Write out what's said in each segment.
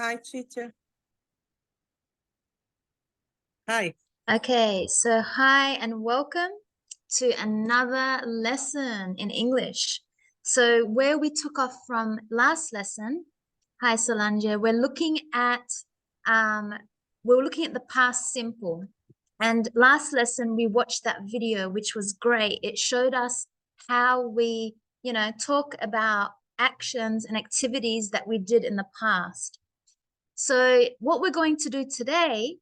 Hi, teacher. Hi. Okay, so hi and welcome to another lesson in English. So where we took off from last lesson, hi Solange, we're looking at the past simple. And last lesson we watched that video, which was great. It showed us how we, talk about actions and activities that we did in the past. So what we're going to do today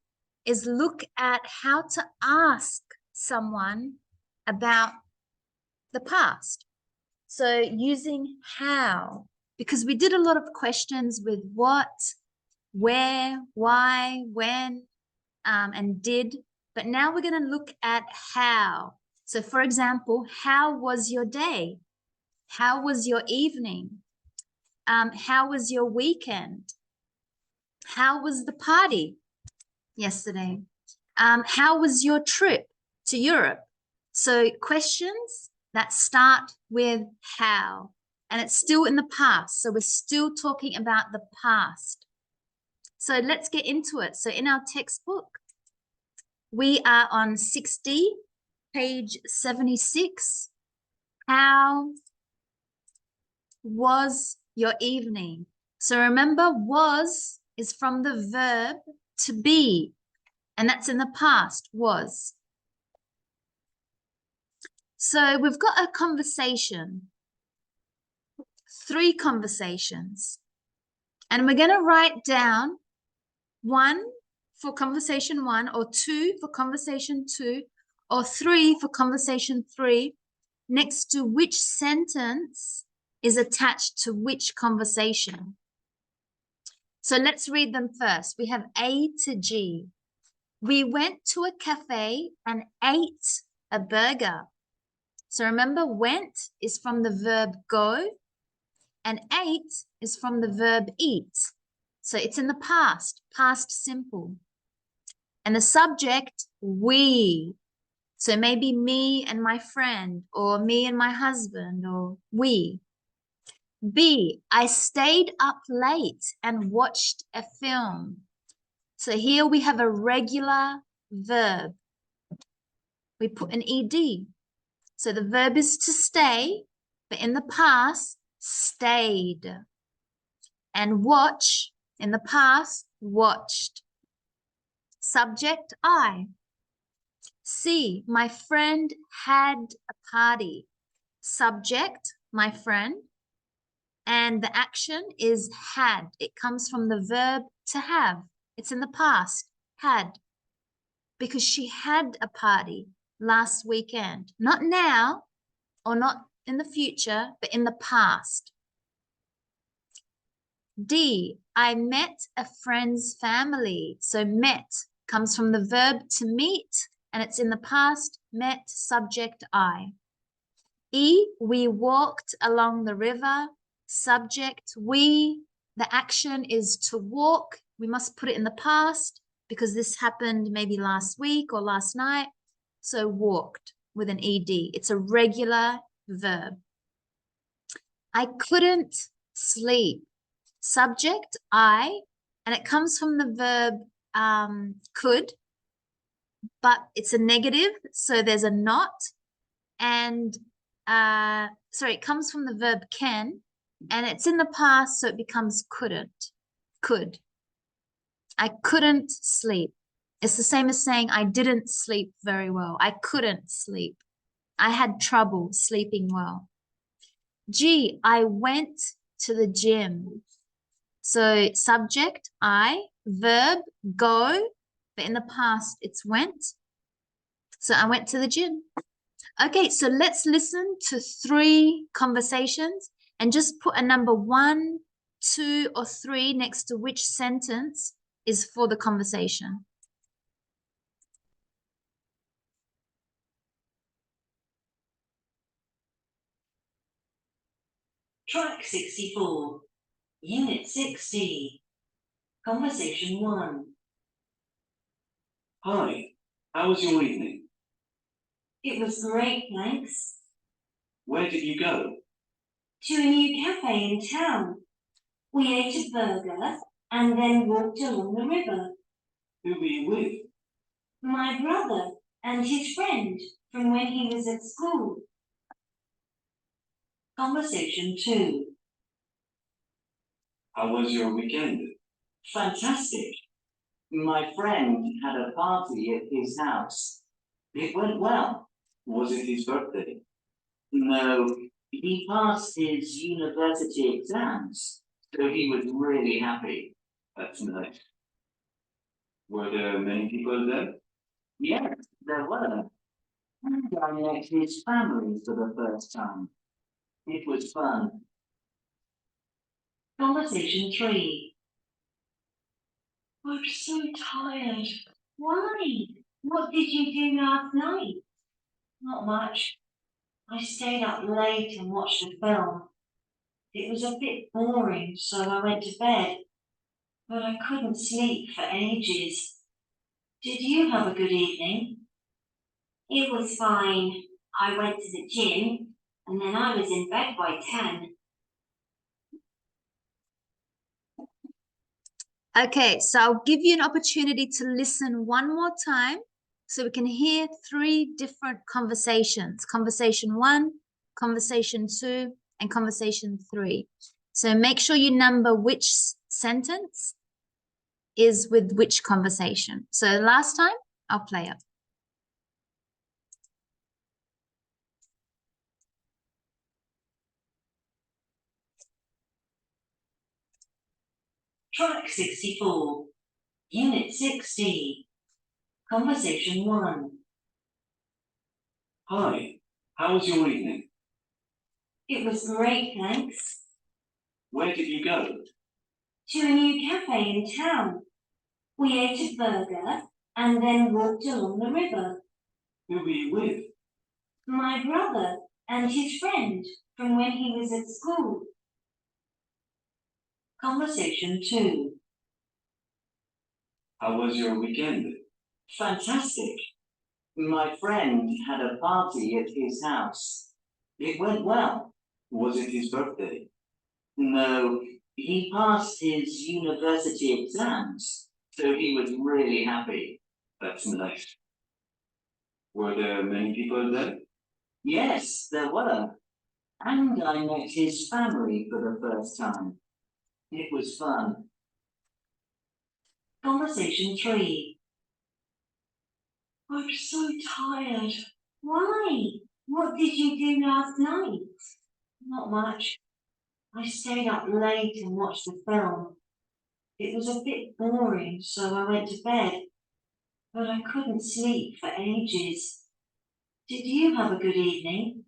is look at how to ask someone about the past. So using how, because we did a lot of questions with what, where, why, when, and did, but now we're going to look at how. So for example, how was your day? How was your evening? How was your weekend? How was the party yesterday? How was your trip to Europe? So questions that start with how, and it's still in the past. So we're still talking about the past. So let's get into it. So in our textbook, we are on 60, page 76. How was your evening? So remember, was is from the verb to be, and that's in the past, was. So we've got a conversation, 3 conversations, and we're going to write down 1 for conversation 1, or 2 for conversation 2, or 3 for conversation 3, next to which sentence is attached to which conversation. So let's read them first. We have A to G. We went to a cafe and ate a burger. So remember, went is from the verb go, and ate is from the verb eat. So it's in the past simple. And the subject, we. So maybe me and my friend, or me and my husband, or we. B, I stayed up late and watched a film. So here we have a regular verb. We put an ed. So the verb is to stay, but in the past, stayed. And watch, in the past, watched. Subject, I. C, my friend had a party. Subject, my friend. And the action is had. It comes from the verb to have. It's in the past, had. Because she had a party last weekend. Not now, or not in the future, but in the past. D, I met a friend's family. So met comes from the verb to meet, and it's in the past, met, subject, I. E, we walked along the river. Subject, we. The action is to walk. We must put it in the past because this happened maybe last week or last night. So walked with an ed. It's a regular verb. I couldn't sleep. Subject, I, and it comes from the verb could, but it's a negative, so there's a not. And sorry, it comes from the verb can, and it's in the past, so it becomes couldn't. Could. I couldn't sleep. It's the same as saying I didn't sleep very well. I couldn't sleep. I had trouble sleeping well. G, I went to the gym. So subject, I, verb, go, but in the past it's went. So I went to the gym. Okay, so let's listen to 3 conversations and just put a number 1, 2, or 3 next to which sentence is for the conversation. Track 64, Unit 60, Conversation 1. Hi, how was your evening? It was great, thanks. Where did you go? To a new cafe in town. We ate a burger and then walked along the river. Who were you with? My brother and his friend from when he was at school. Conversation 2. How was your weekend? Fantastic. My friend had a party at his house. It went well. Was it his birthday? No, he passed his university exams, so he was really happy. That's nice. Were there many people there? Yes, there were. And I met his family for the first time. It was fun. Conversation 3. I'm so tired. Why? What did you do last night? Not much. I stayed up late and watched a film. It was a bit boring, so I went to bed. But I couldn't sleep for ages. Did you have a good evening? It was fine. I went to the gym, and then I was in bed by 10. Okay, so I'll give you an opportunity to listen one more time so we can hear 3 different conversations. Conversation 1, conversation 2, and conversation 3. So make sure you number which sentence is with which conversation. So last time, I'll play it. Track 64. Unit 60. Conversation 1. Hi. How was your evening? It was great, thanks. Where did you go? To a new cafe in town. We ate a burger and then walked along the river. Who were you with? My brother and his friend from when he was at school. Conversation 2. How was your weekend? Fantastic. My friend had a party at his house. It went well. Was it his birthday? No, he passed his university exams, so he was really happy. That's nice. Were there many people there? Yes, there were. And I met his family for the first time. It was fun. Conversation 3. I'm so tired. Why? What did you do last night? Not much. I stayed up late and watched a film. It was a bit boring, so I went to bed. But I couldn't sleep for ages. Did you have a good evening?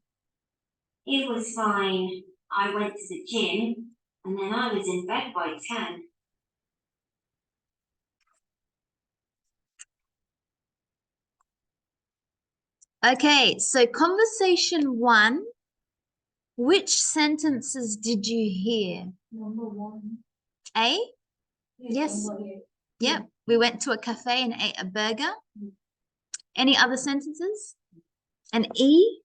It was fine. I went to the gym, and then I was in bed by 10. Okay, so conversation 1, which sentences did you hear? Number 1. A? Yes. Yep, we went to a cafe and ate a burger. Any other sentences? And E?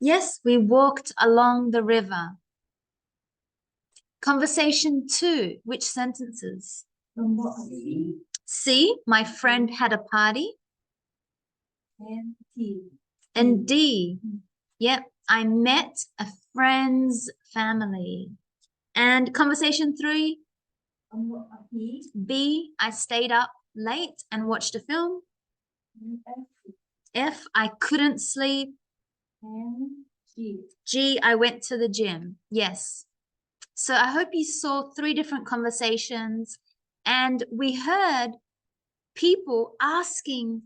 Yes, we walked along the river. Conversation 2, which sentences? Number C, my friend had a party. and T. And D, yep, I met a friend's family. And conversation 3, B, I stayed up late and watched a film. F, I couldn't sleep. G, I went to the gym. Yes. So I hope you saw 3 different conversations, and we heard people asking,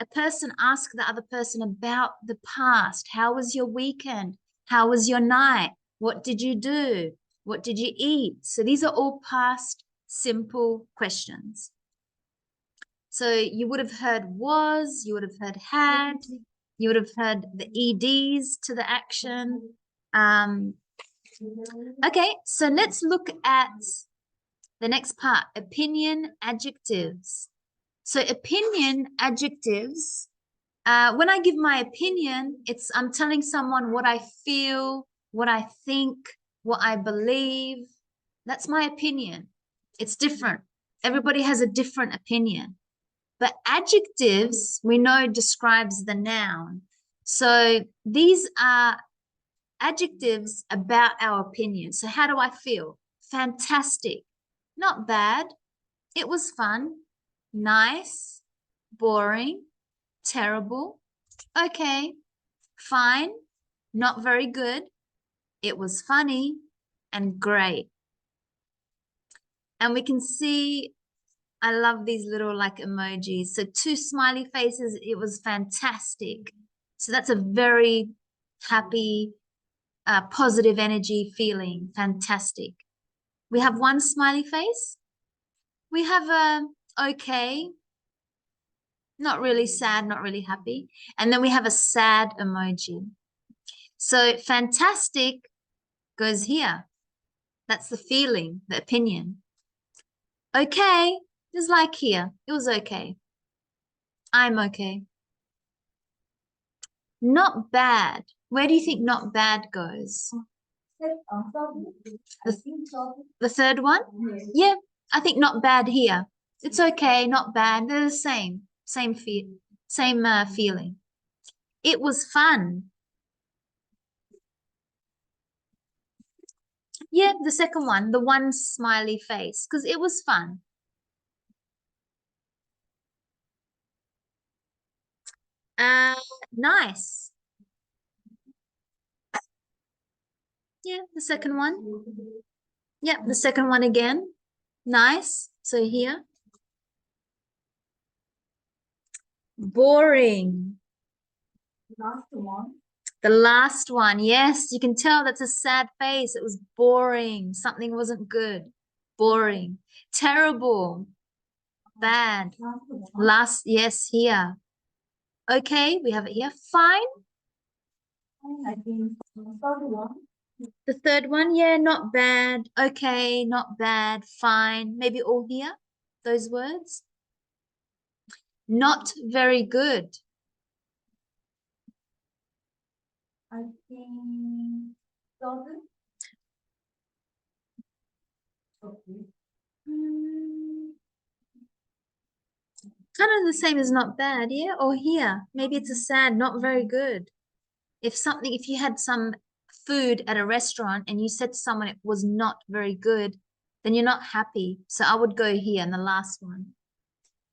a person ask the other person about the past. How was your weekend? How was your night? What did you do? What did you eat? So these are all past simple questions. So you would have heard was, you would have heard had, you would have heard the EDs to the action. Okay, so let's look at the next part, opinion adjectives. So opinion adjectives, when I give my opinion, I'm telling someone what I feel, what I think, what I believe. That's my opinion. It's different Everybody has a different opinion. But adjectives, we know, describes the noun. So these are adjectives about our opinion. So how do I feel? Fantastic. Not bad. It was fun. Nice. Boring. Terrible. Okay. Fine. Not very good. It was funny. And great. And we can see, I love these little like emojis. So 2 smiley faces, it was fantastic. So that's a very happy, positive energy feeling. Fantastic. We have 1 smiley face. We have a okay, not really sad, not really happy. And then we have a sad emoji. So fantastic goes here. That's the feeling, the opinion. Okay, just like here. It was okay. I'm okay. Not bad. Where do you think not bad goes? The third one? Yeah, I think not bad here. It's okay, not bad. They're the same. Same feeling. It was fun. Yeah, the second one, the 1 smiley face, because it was fun. Nice. Yeah, the second one. Yeah, the second one again. Nice. So here. Boring. The last one. Yes, you can tell that's a sad face. It was boring. Something wasn't good. Boring. Terrible. Bad. Last, yes, here. Okay, we have it here. Fine. The third one, yeah, not bad. Okay, not bad. Fine. Maybe all here, those words. Not very good. I think doesn't. Okay. Kind of the same as not bad, yeah? Or here, maybe it's a sad, not very good. If you had some food at a restaurant and you said to someone it was not very good, then you're not happy. So I would go here in the last one.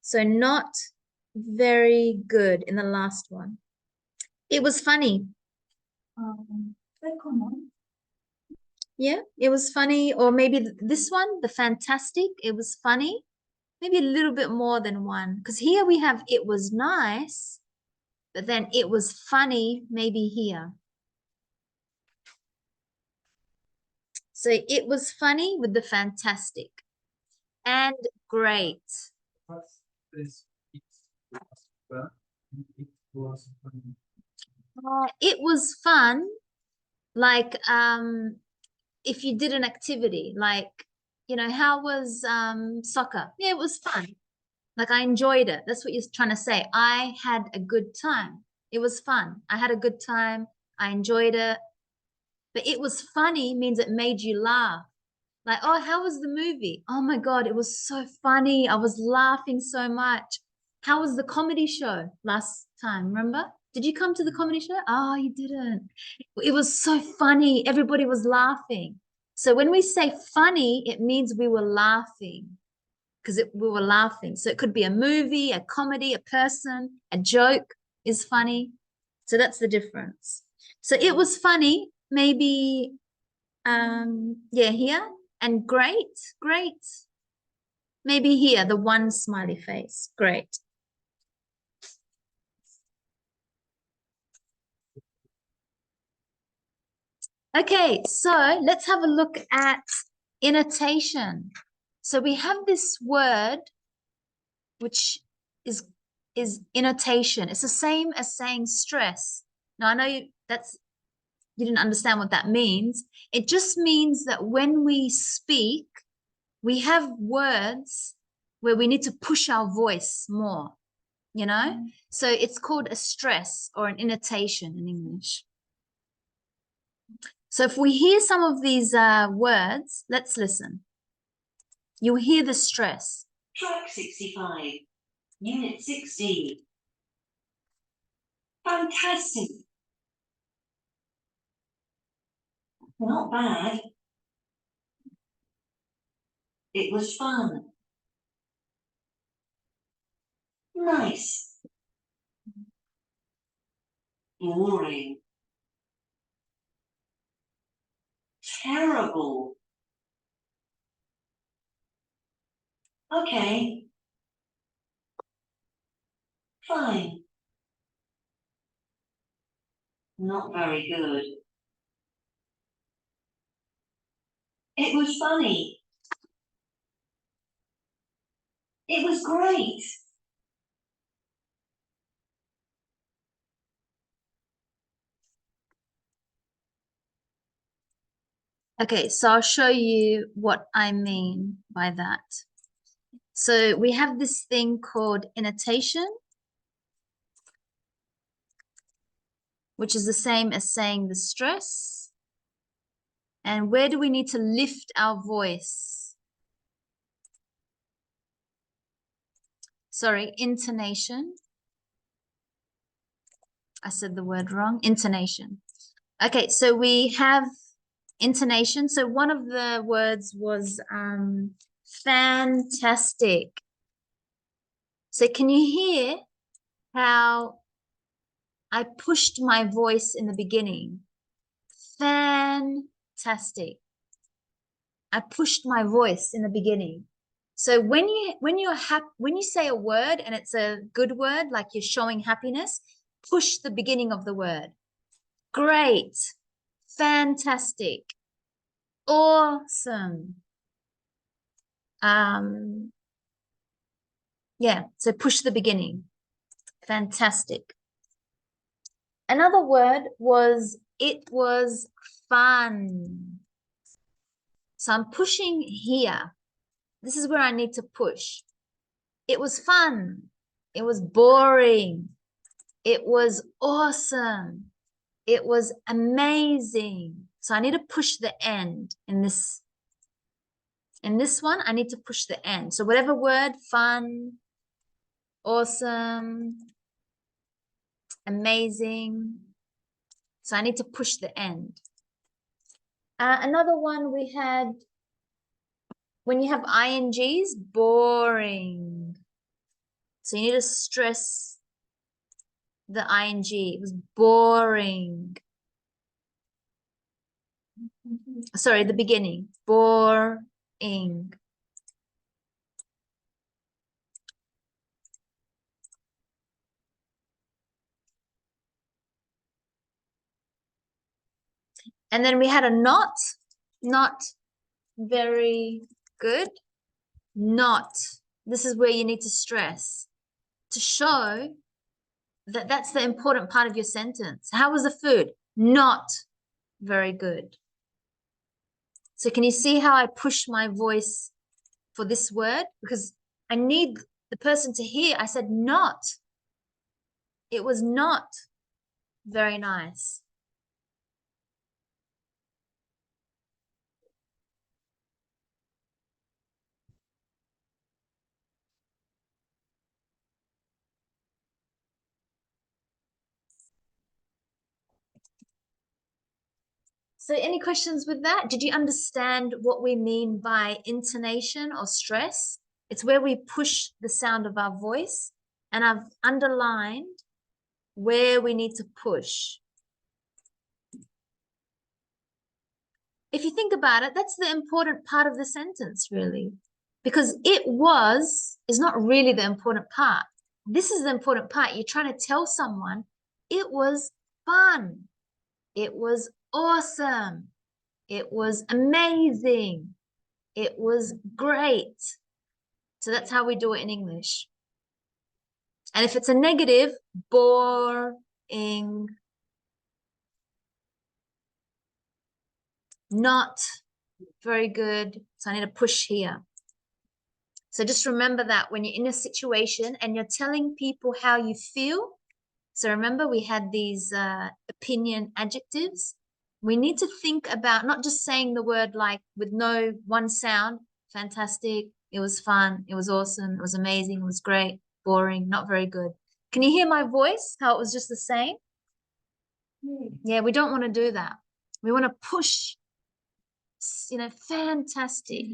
So not very good in the last one. It was funny. Second one. Yeah, it was funny. Or maybe this one, the fantastic, it was funny. Maybe a little bit more than 1. Because here we have it was nice, but then it was funny, maybe here. So it was funny with the fantastic and great. It was fun, like if you did an activity, like, how was soccer? Yeah, it was fun. Like I enjoyed it. That's what you're trying to say. I had a good time. It was fun. I had a good time. I enjoyed it. But it was funny means it made you laugh. Like, oh, how was the movie? Oh my God, it was so funny. I was laughing so much. How was the comedy show last time? Remember? Did you come to the comedy show? Oh, you didn't. It was so funny. Everybody was laughing. So when we say funny, it means we were laughing because we were laughing. So it could be a movie, a comedy, a person, a joke is funny. So that's the difference. So it was funny, maybe, yeah, here. And great. Maybe here, the 1 smiley face. Great. Okay, so let's have a look at intonation. So we have this word, which is intonation. It's the same as saying stress. Now, I know you didn't understand what that means. It just means that when we speak, we have words where we need to push our voice more, So it's called a stress or an intonation in English. So if we hear some of these words, let's listen. You'll hear the stress. Track 65, Unit 16. Fantastic. Not bad. It was fun. Nice. Boring. Terrible. Okay. Fine. Not very good. It was funny. It was great. Okay, so I'll show you what I mean by that. So we have this thing called intonation, which is the same as saying the stress. And where do we need to lift our voice? Sorry, intonation. I said the word wrong, intonation. Okay, so we have intonation. So one of the words was fantastic. So can you hear how I pushed my voice in the beginning? Fantastic. I pushed my voice in the beginning. So when you say a word and it's a good word, like you're showing happiness, push the beginning of the word. Great. Fantastic. Awesome. Yeah, so push the beginning. Fantastic. Another word was, it was fun. So I'm pushing here. This is where I need to push. It was fun. It was boring. It was awesome. It was amazing. So I need to push the end in this. In this one, I need to push the end. So whatever word, fun, awesome, amazing. So I need to push the end. Another one we had, when you have INGs, boring. So you need to stress the ING. It was boring. Sorry, the beginning. Boring. And then we had a not very good. Not. This is where you need to stress to show that that's the important part of your sentence. How was the food? Not very good. So can you see how I push my voice for this word? Because I need the person to hear. I said not. It was not very nice. So any questions with that? Did you understand what we mean by intonation or stress? It's where we push the sound of our voice, and I've underlined where we need to push. If you think about it, that's the important part of the sentence, really, because it was is not really the important part. This is the important part. You're trying to tell someone it was fun. It was awesome. It was amazing. It was great. So that's how we do it in English. And if it's a negative, boring, not very good. So I need to push here. So just remember that when you're in a situation and you're telling people how you feel. So remember we had these opinion adjectives. We need to think about not just saying the word like with no one sound, fantastic, it was fun, it was awesome, it was amazing, it was great, boring, not very good. Can you hear my voice? How it was just the same? Yeah, we don't want to do that. We want to push, you know, fantastic.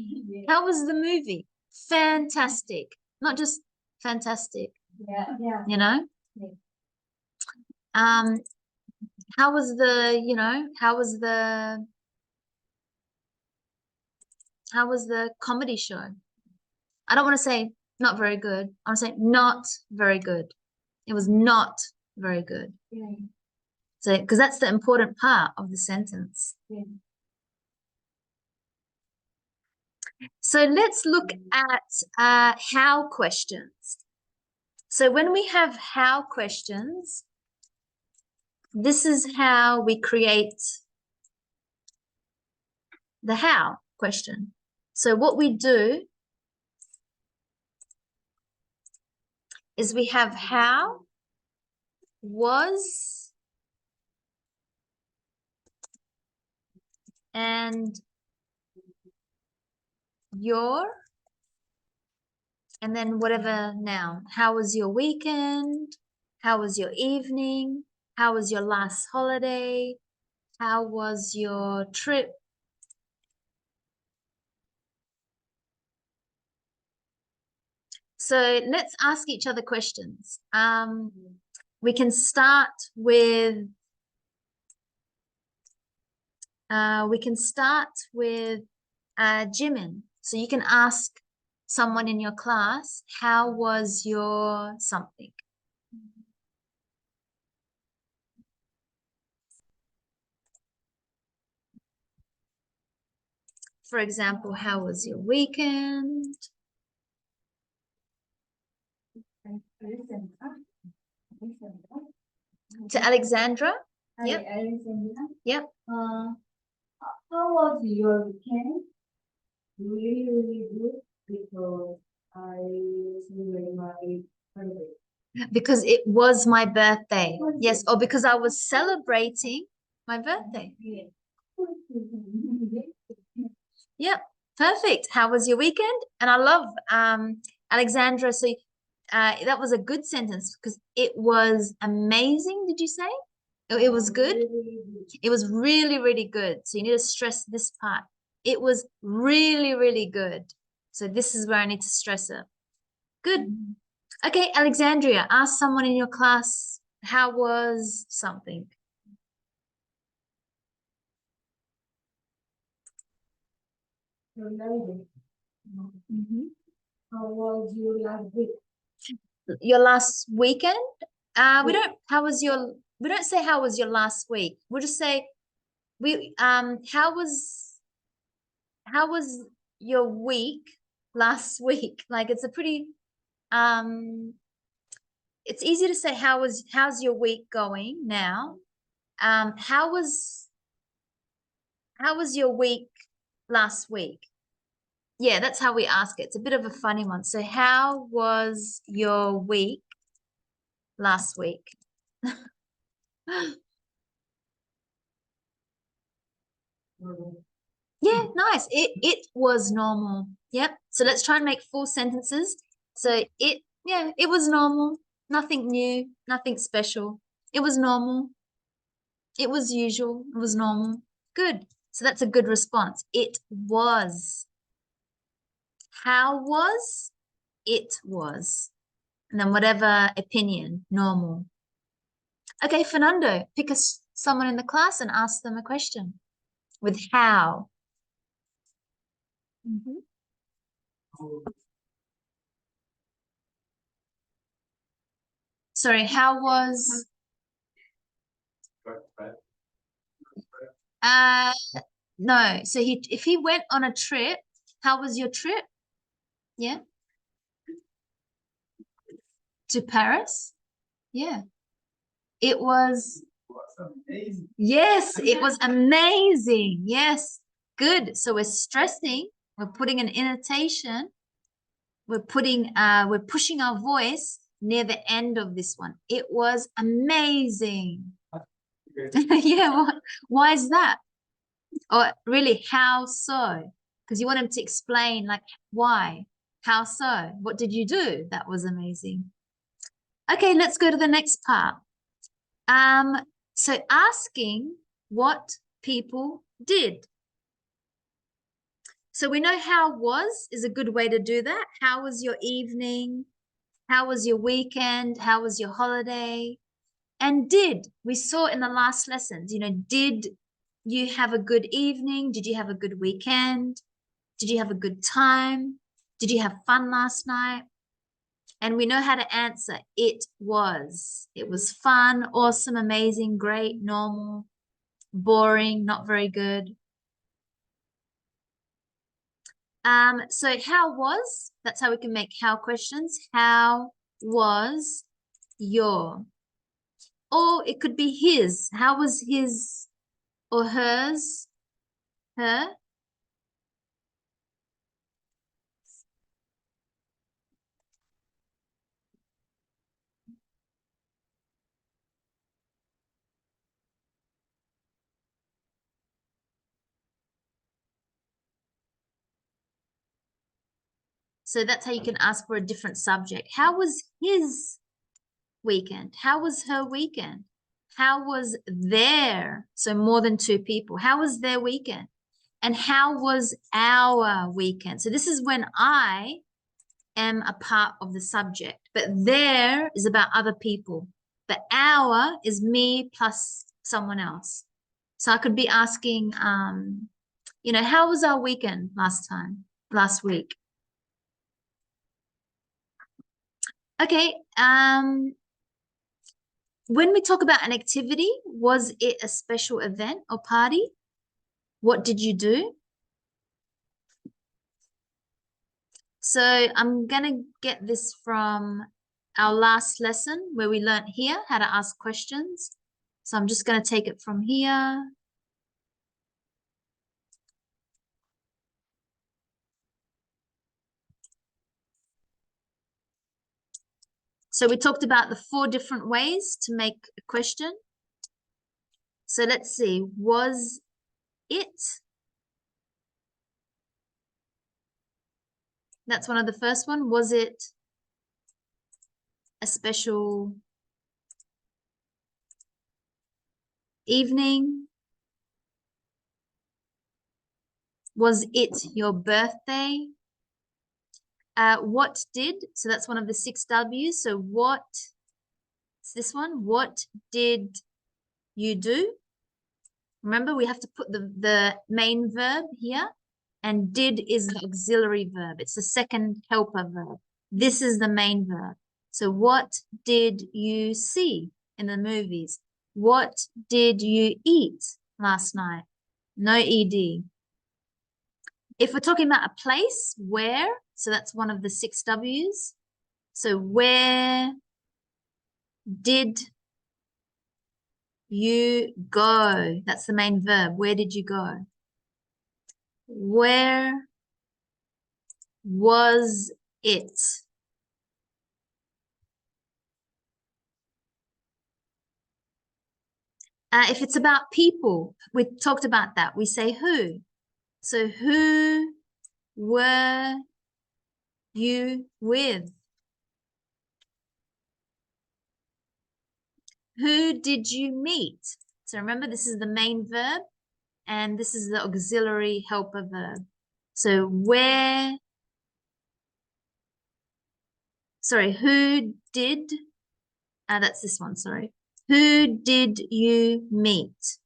How was the movie? Fantastic. Not just fantastic, Yeah. you know? How was the, you know, how was the comedy show? I don't want to say not very good. I want to say not very good. It was not very good. Yeah. So, because that's the important part of the sentence. Yeah. So let's look at how questions. So when we have how questions, this is how we create the how question. So what we do is we have how was and your, and then whatever noun. How was your weekend? How was your evening? How was your last holiday? How was your trip? So let's ask each other questions. We can start with Jimin. So you can ask someone in your class, how was your something? For example, how was your weekend? To Alexandra? Yep. Alexandra, Yep. how was your weekend? Really, really good because I celebrated my birthday. Because it was my birthday. Yes, or because I was celebrating my birthday. Yeah. Yep, perfect. How was your weekend? And I love Alexandra. So that was a good sentence because it was amazing. Did you say? It was good. It was really, really good. So you need to stress this part. It was really, really good. So this is where I need to stress it. Good. Okay, Alexandria, ask someone in your class, how was something? Mhm. How was your last week? Your last weekend? We don't say how was your last week. We'll just say how was your week last week? Like it's a pretty it's easy to say how's your week going now? How was your week last week? Yeah, that's how we ask it. It's a bit of a funny one. So how was your week last week? Yeah, nice. It was normal. Yep. So let's try and make full sentences. So it was normal. Nothing new, nothing special. It was normal. It was usual. It was normal. Good. So that's a good response. It was. How was? It was. And then whatever opinion, normal. Okay, Fernando, pick someone in the class and ask them a question with how. Sorry, how was no, so if he went on a trip, how was your trip? Yeah. To Paris? Yeah. It was yes, it was amazing. Yes. Good. So we're stressing, we're putting an intonation, we're pushing our voice near the end of this one. It was amazing. Yeah, why is that? Or really, how so? Because you want him to explain like why. How so? What did you do? That was amazing. Okay, let's go to the next part. So asking what people did. So we know how was is a good way to do that. How was your evening? How was your weekend? How was your holiday? And did, we saw in the last lessons, did you have a good evening? Did you have a good weekend? Did you have a good time? Did you have fun last night? And we know how to answer. It was. It was fun, awesome, amazing, great, normal, boring, not very good. So how was, that's how we can make how questions. How was your? Or it could be his. How was his or hers? Her? So that's how you can ask for a different subject. How was his weekend? How was her weekend? How was their, so more than two people, how was their weekend? And how was our weekend? So this is when I am a part of the subject, but there is about other people. But our is me plus someone else. So I could be asking, how was our weekend last week? Okay, when we talk about an activity, was it a special event or party? What did you do? So I'm going to get this from our last lesson where we learned here how to ask questions. So I'm just going to take it from here. So we talked about the 4 different ways to make a question. So let's see, was it? That's one of the first one. Was it a special evening? Was it your birthday? What did? So that's one of the 6 W's. So what? It's this one. What did you do? Remember, we have to put the main verb here, and did is the auxiliary verb. It's the second helper verb. This is the main verb. So what did you see in the movies? What did you eat last night? No ED. If we're talking about a place, where, so that's one of the 6 W's. So where did you go? That's the main verb. Where did you go? Where was it? If it's about people, we talked about that. We say who. So who were you with? Who did you meet? So remember, this is the main verb, and this is the auxiliary helper verb. So who did, that's this one, sorry. Who did you meet?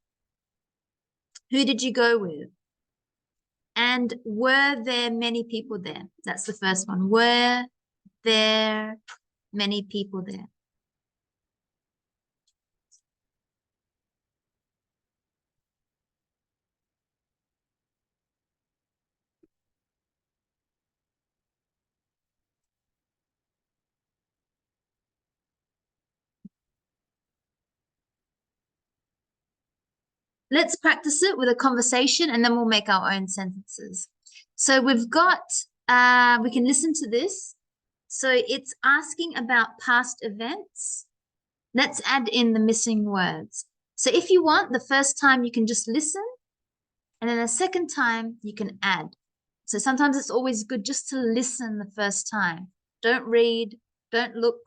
Who did you go with? And were there many people there? That's the first one. Were there many people there? Let's practice it with a conversation and then we'll make our own sentences. So we've got, we can listen to this. So it's asking about past events. Let's add in the missing words. So if you want, the first time you can just listen, and then the second time you can add. So sometimes it's always good just to listen the first time. Don't read, don't look,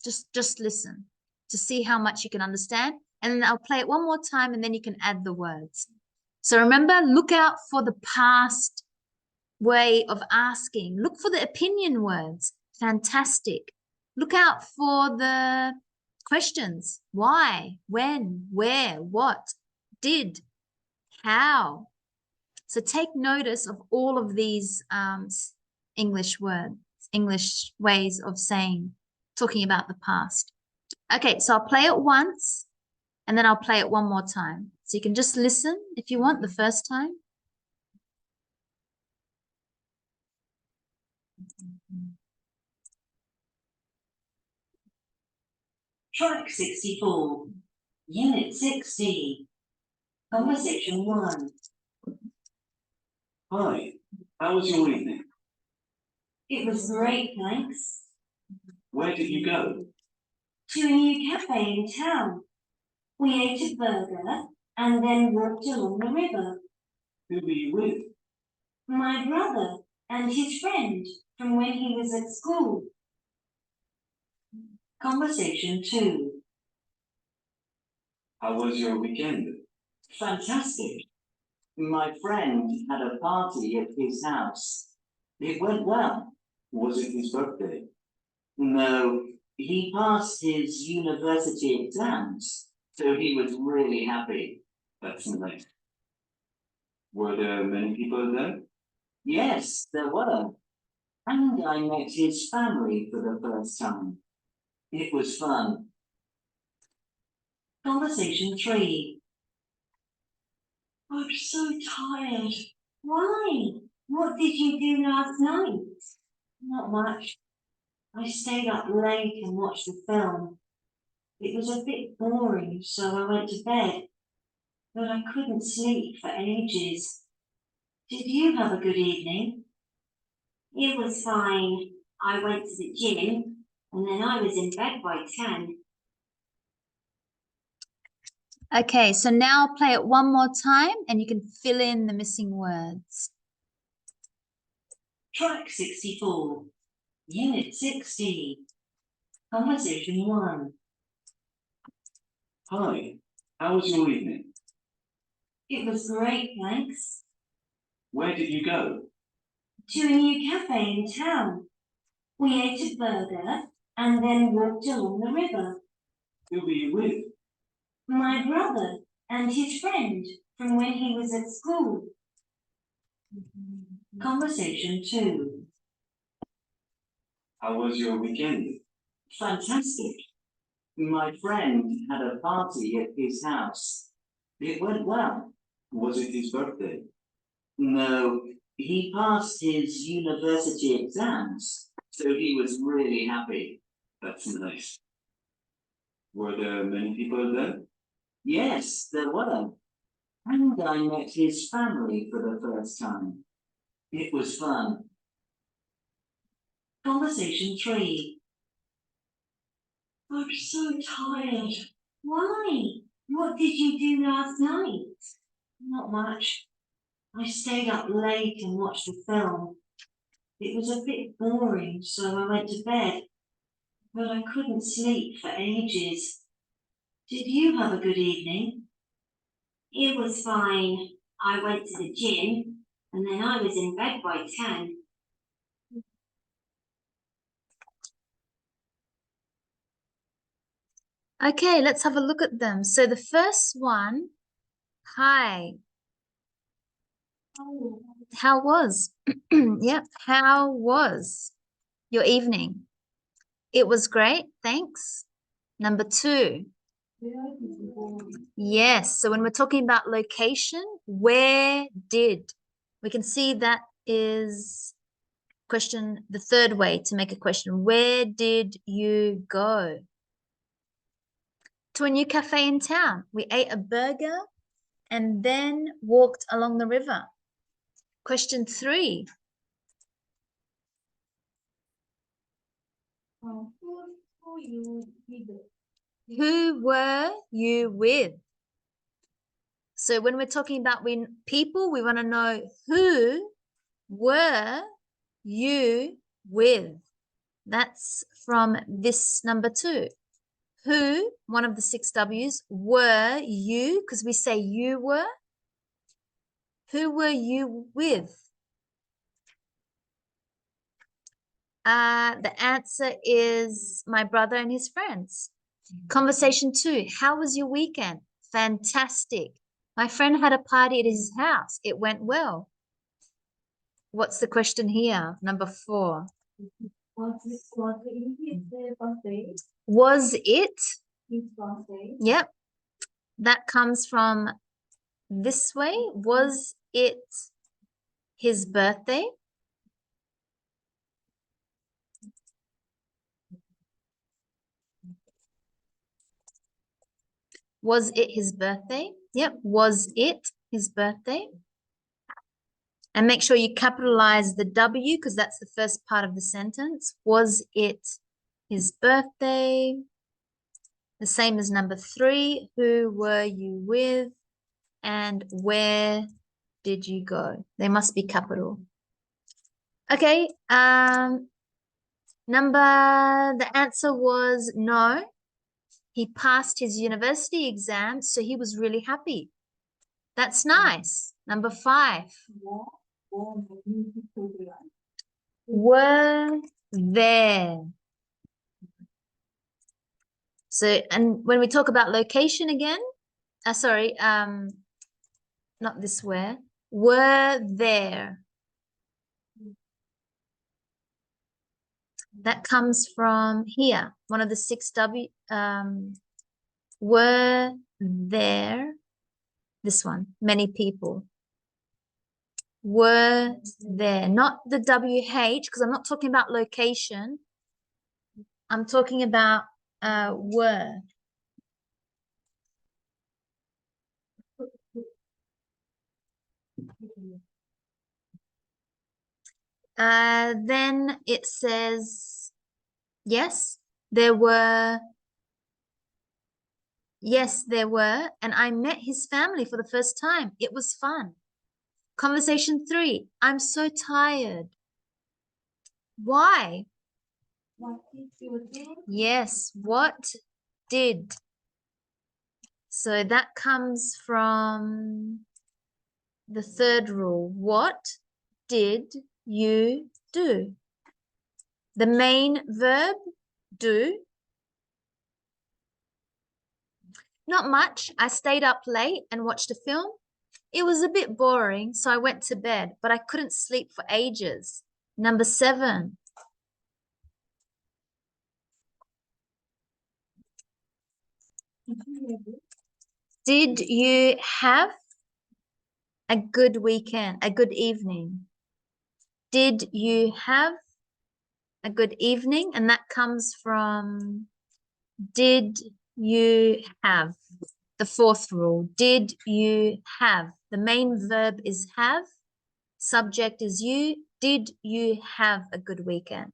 just listen to see how much you can understand. And then I'll play it one more time and then you can add the words. So remember, look out for the past way of asking. Look for the opinion words. Fantastic. Look out for the questions. Why, when, where, what, did, how. So take notice of all of these English words, English ways of saying, talking about the past. Okay, so I'll play it once and then I'll play it one more time. So you can just listen if you want the first time. Track 64, Unit 60, Conversation 1. Hi, how was your evening? It was great, thanks. Where did you go? To a new cafe in town. We ate a burger and then walked along the river. Who were you with? My brother and his friend from when he was at school. Conversation 2. How was your weekend? Fantastic. My friend had a party at his house. It went well. Was it his birthday? No, he passed his university exams, so he was really happy. That's nice. Were there many people there? Yes, there were. And I met his family for the first time. It was fun. Conversation 3. I'm so tired. Why? What did you do last night? Not much. I stayed up late and watched the film. It was a bit boring, so I went to bed. But I couldn't sleep for ages. Did you have a good evening? It was fine. I went to the gym and then I was in bed by 10. Okay, so now I'll play it one more time and you can fill in the missing words. Track 64, Unit 60, Conversation 1. Hi, how was your evening? It was great, thanks. Where did you go? To a new cafe in town. We ate a burger and then walked along the river. Who were you with? My brother and his friend from when he was at school. Conversation 2. How was your weekend? Fantastic. My friend had a party at his house. It went well. Was it his birthday? No, he passed his university exams, so he was really happy. That's nice. Were there many people there? Yes, there were. And I met his family for the first time. It was fun. Conversation 3. I'm so tired. Why? What did you do last night? Not much. I stayed up late and watched the film. It was a bit boring, so I went to bed. But I couldn't sleep for ages. Did you have a good evening? It was fine. I went to the gym and then I was in bed by 10. Okay, let's have a look at them. So the first one, hi. How was? Yep, how was your evening? It was great, thanks. Number 2. Yes, so when we're talking about location, where did? We can see that is question, the third way to make a question. Where did you go? To a new cafe in town. We ate a burger and then walked along the river. Question 3. Who were you with? So when we're talking about people, we want to know who were you with? That's from this number 2. Who, one of the 6 W's, were you, because we say you were. Who were you with? The answer is my brother and his friends. Conversation 2, how was your weekend? Fantastic. My friend had a party at his house. It went well. What's the question here? Number 4. Was it? Yep. That comes from this way. Was it his birthday? Was it his birthday? Yep. Was it his birthday? And make sure you capitalize the W because that's the first part of the sentence. Was it his birthday? The same as number 3. Who were you with? And where did you go? They must be capital. Okay. The answer was no. He passed his university exam, so he was really happy. That's nice. Number 5. Were there. So, and when we talk about location again, not this where, were there. That comes from here, one of the 6 W, were there, this one, many people. Were there, not the WH, because I'm not talking about location. I'm talking about were. Then it says, yes, there were. Yes, there were. And I met his family for the first time. It was fun. Conversation 3, I'm so tired. Why? Yes, what did? So that comes from the 3rd rule. What did you do? The main verb, do. Not much. I stayed up late and watched a film. It was a bit boring, so I went to bed, but I couldn't sleep for ages. Number 7. Did you have a good weekend, a good evening? Did you have a good evening? And that comes from did you have, the 4th rule. Did you have? The main verb is have. Subject is you. Did you have a good weekend?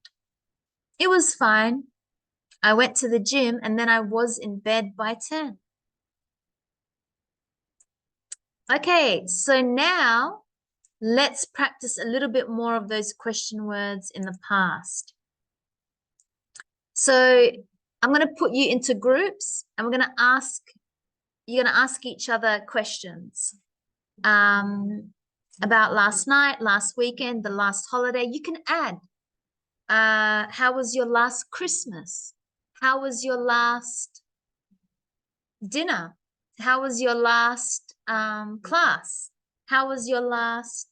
It was fine. I went to the gym and then I was in bed by 10. Okay, so now let's practice a little bit more of those question words in the past. So I'm going to put you into groups and you're going to ask each other questions about last night, last weekend, the last holiday. You can add, how was your last Christmas? How was your last dinner? How was your last class? How was your last,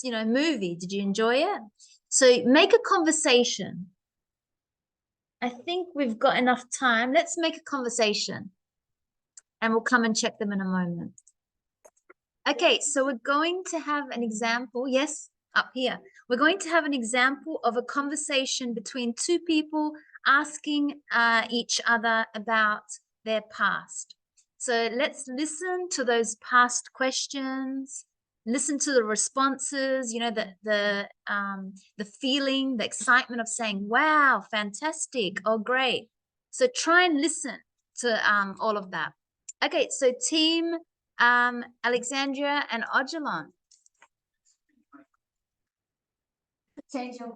movie? Did you enjoy it? So make a conversation. I think we've got enough time. Let's make a conversation and we'll come and check them in a moment. Okay, so we're going to have an example. Yes, up here. We're going to have an example of a conversation between 2 people asking each other about their past. So let's listen to those past questions, listen to the responses, the feeling, the excitement of saying, wow, fantastic, oh, great. So try and listen to all of that. Okay, so team Alexandria and Odilon. Change your.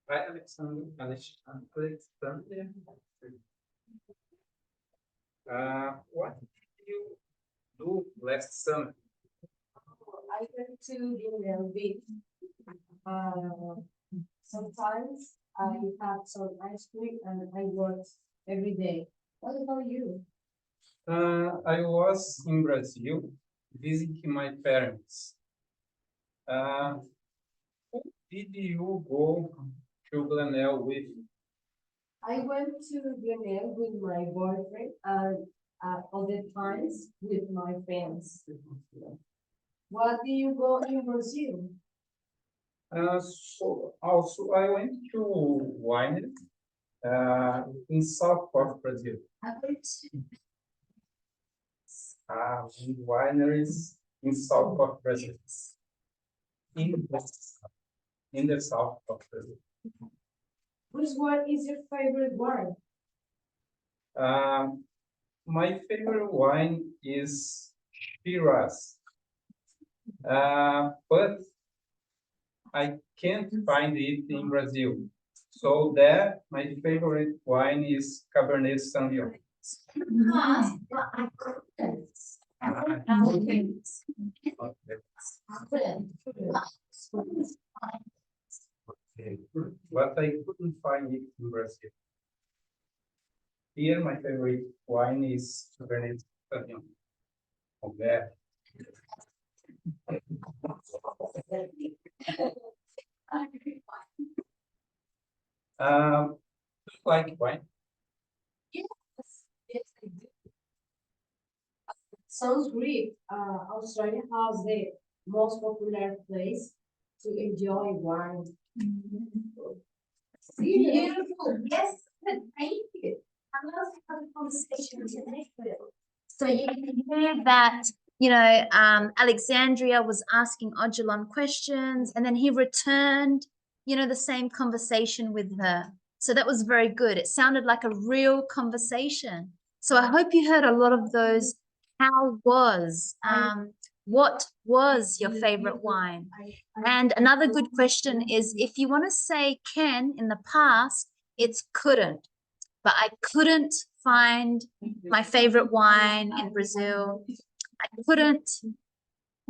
Hi, Alexander. Alexander. What did you do last summer? I went to the beach. Sometimes I have some ice cream and I work every day. What about you? I was in Brazil visiting my parents. Who did you go to Glenelg with? I went to Grenada with my boyfriend and other times with my friends. What do you go in Brazil? So also I went to winery in south of Brazil. Wineries in south of Brazil. In the south of Brazil. Which one is your favorite wine? My favorite wine is Shiraz. But I can't find it in Brazil. So there, my favorite wine is Cabernet Sauvignon. But I couldn't. Okay. But I couldn't find it in Brazil. Here, my favorite wine is Cabernet Sauvignon. Oh, there. Like wine. Yes, yes, I do. Sounds great. Australia has the most popular place to enjoy wine. Beautiful. Yes, good. Thank you. I'm going to have a conversation today. So you can hear that, Alexandria was asking Odilon questions and then he returned, the same conversation with her. So that was very good. It sounded like a real conversation. So I hope you heard a lot of those. How was, what was your favorite wine? And another good question is if you want to say can in the past, it's couldn't. But I couldn't find my favorite wine in Brazil. I couldn't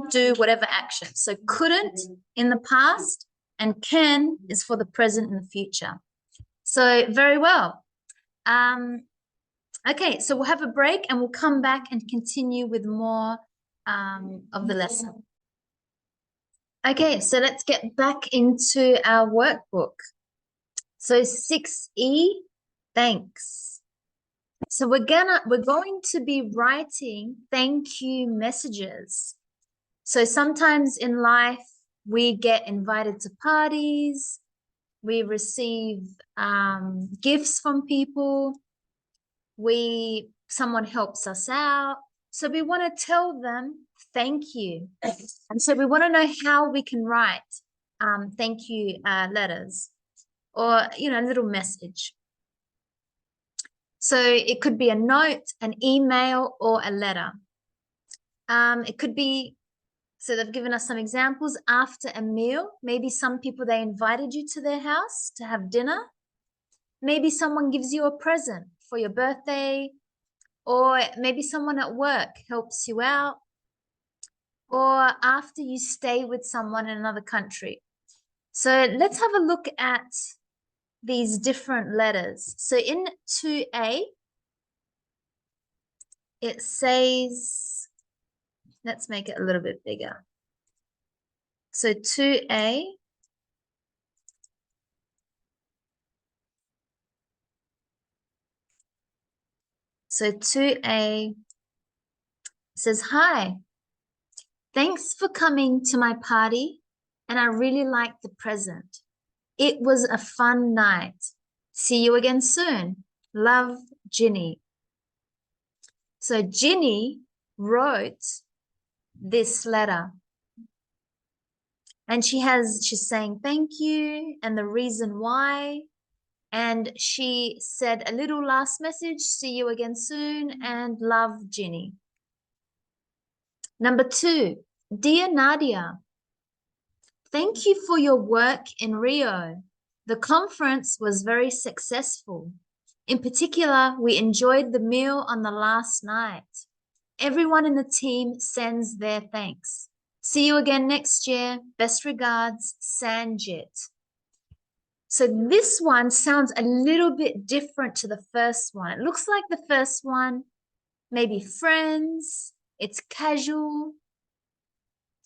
do whatever action. So couldn't in the past and can is for the present and the future. So very well. Okay, so we'll have a break and we'll come back and continue with more of the lesson. Okay, so let's get back into our workbook. So 6E, thanks. So we're going to be writing thank you messages. So sometimes in life we get invited to parties, we receive gifts from people, someone helps us out. So we want to tell them thank you. And so we want to know how we can write thank you letters or, a little message. So it could be a note, an email, or a letter. It could be, so they've given us some examples after a meal. Maybe some people, they invited you to their house to have dinner. maybe someone gives you a present for your birthday, or maybe someone at work helps you out, or after you stay with someone in another country. So let's have a look at these different letters. So in 2A, it says, let's make it a little bit bigger. So 2A, so 2A says, hi, thanks for coming to my party, and I really liked the present. It was a fun night. See you again soon. Love, Ginny. So Ginny wrote this letter. And she's saying thank you and the reason why. And she said a little last message, see you again soon, and love, Ginny. Number 2, dear Nadia, thank you for your work in Rio. The conference was very successful. In particular, we enjoyed the meal on the last night. Everyone in the team sends their thanks. See you again next year. Best regards, Sanjit. So this one sounds a little bit different to the first one. It looks like the first one, maybe friends, it's casual,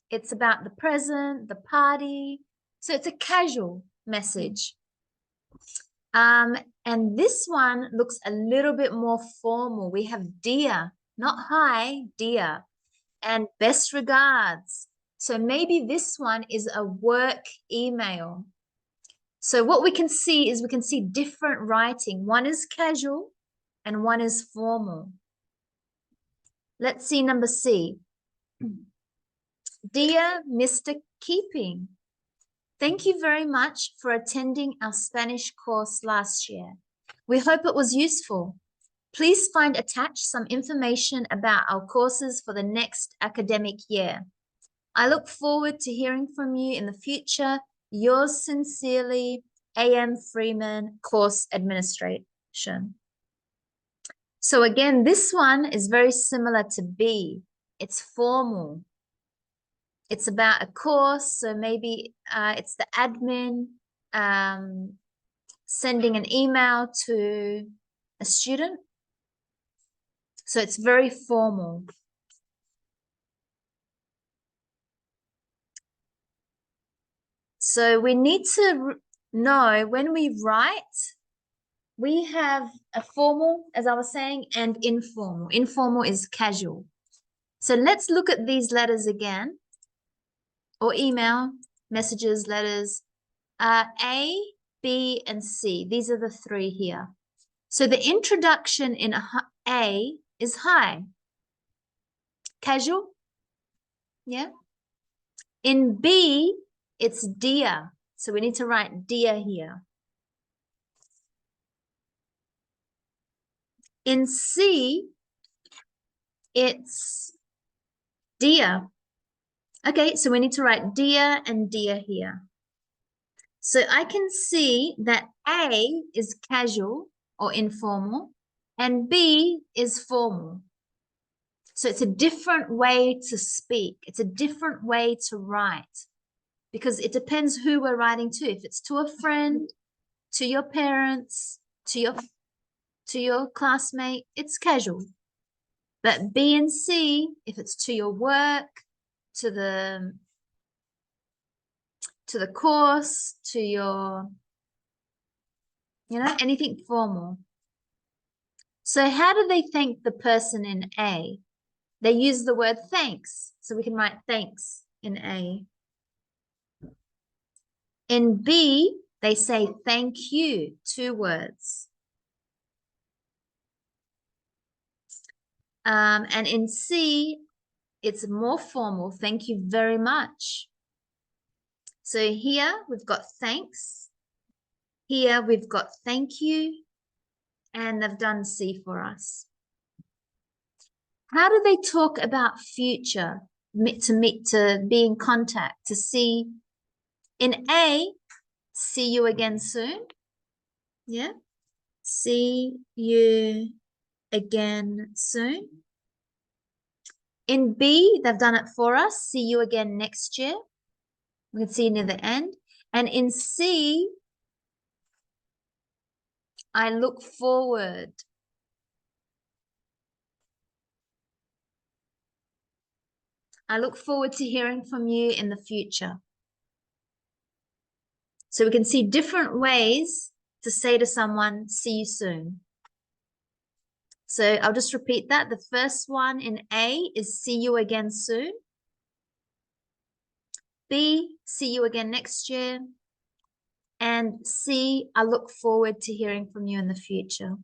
it's about the present, the party. So it's a casual message. And this one looks a little bit more formal. We have dear, not hi, dear, and best regards. So maybe this one is a work email. So what we can see is we can see different writing. One is casual and one is formal. Let's see number C. Dear Mr. Keeping, thank you very much for attending our Spanish course last year. We hope it was useful. Please find attached some information about our courses for the next academic year. I look forward to hearing from you in the future. Yours sincerely, A.M. Freeman, Course Administration. So again, this one is very similar to B. It's formal. It's about a course, so maybe it's the admin sending an email to a student. So it's very formal. So we need to know when we write, we have a formal, as I was saying, and informal. Informal is casual. So let's look at these letters again, or email, messages, letters. A, B, and C. These are the 3 here. So the introduction in A is hi. Casual, yeah. In B, it's dear. So we need to write dear here. In C, it's dear. Okay, so we need to write dear and dear here. So I can see that A is casual or informal and B is formal. So it's a different way to speak. It's a different way to write because it depends who we're writing to. If it's to a friend, to your parents, to your classmate, it's casual. But B and C, if it's to your work, to the course, to your, anything formal. So how do they thank the person in A? They use the word thanks. So we can write thanks in A. In B, they say thank you, 2 words. And in C, it's more formal. Thank you very much. So here we've got thanks. Here we've got thank you. And they've done C for us. How do they talk about future? To be in contact, to see. In A, see you again soon. Yeah. See you again soon. In B, they've done it for us. See you again next year. We can see near the end. And in C, I look forward. I look forward to hearing from you in the future. So we can see different ways to say to someone, see you soon. So I'll just repeat that. The first one in A is see you again soon. B, see you again next year. And C, I look forward to hearing from you in the future.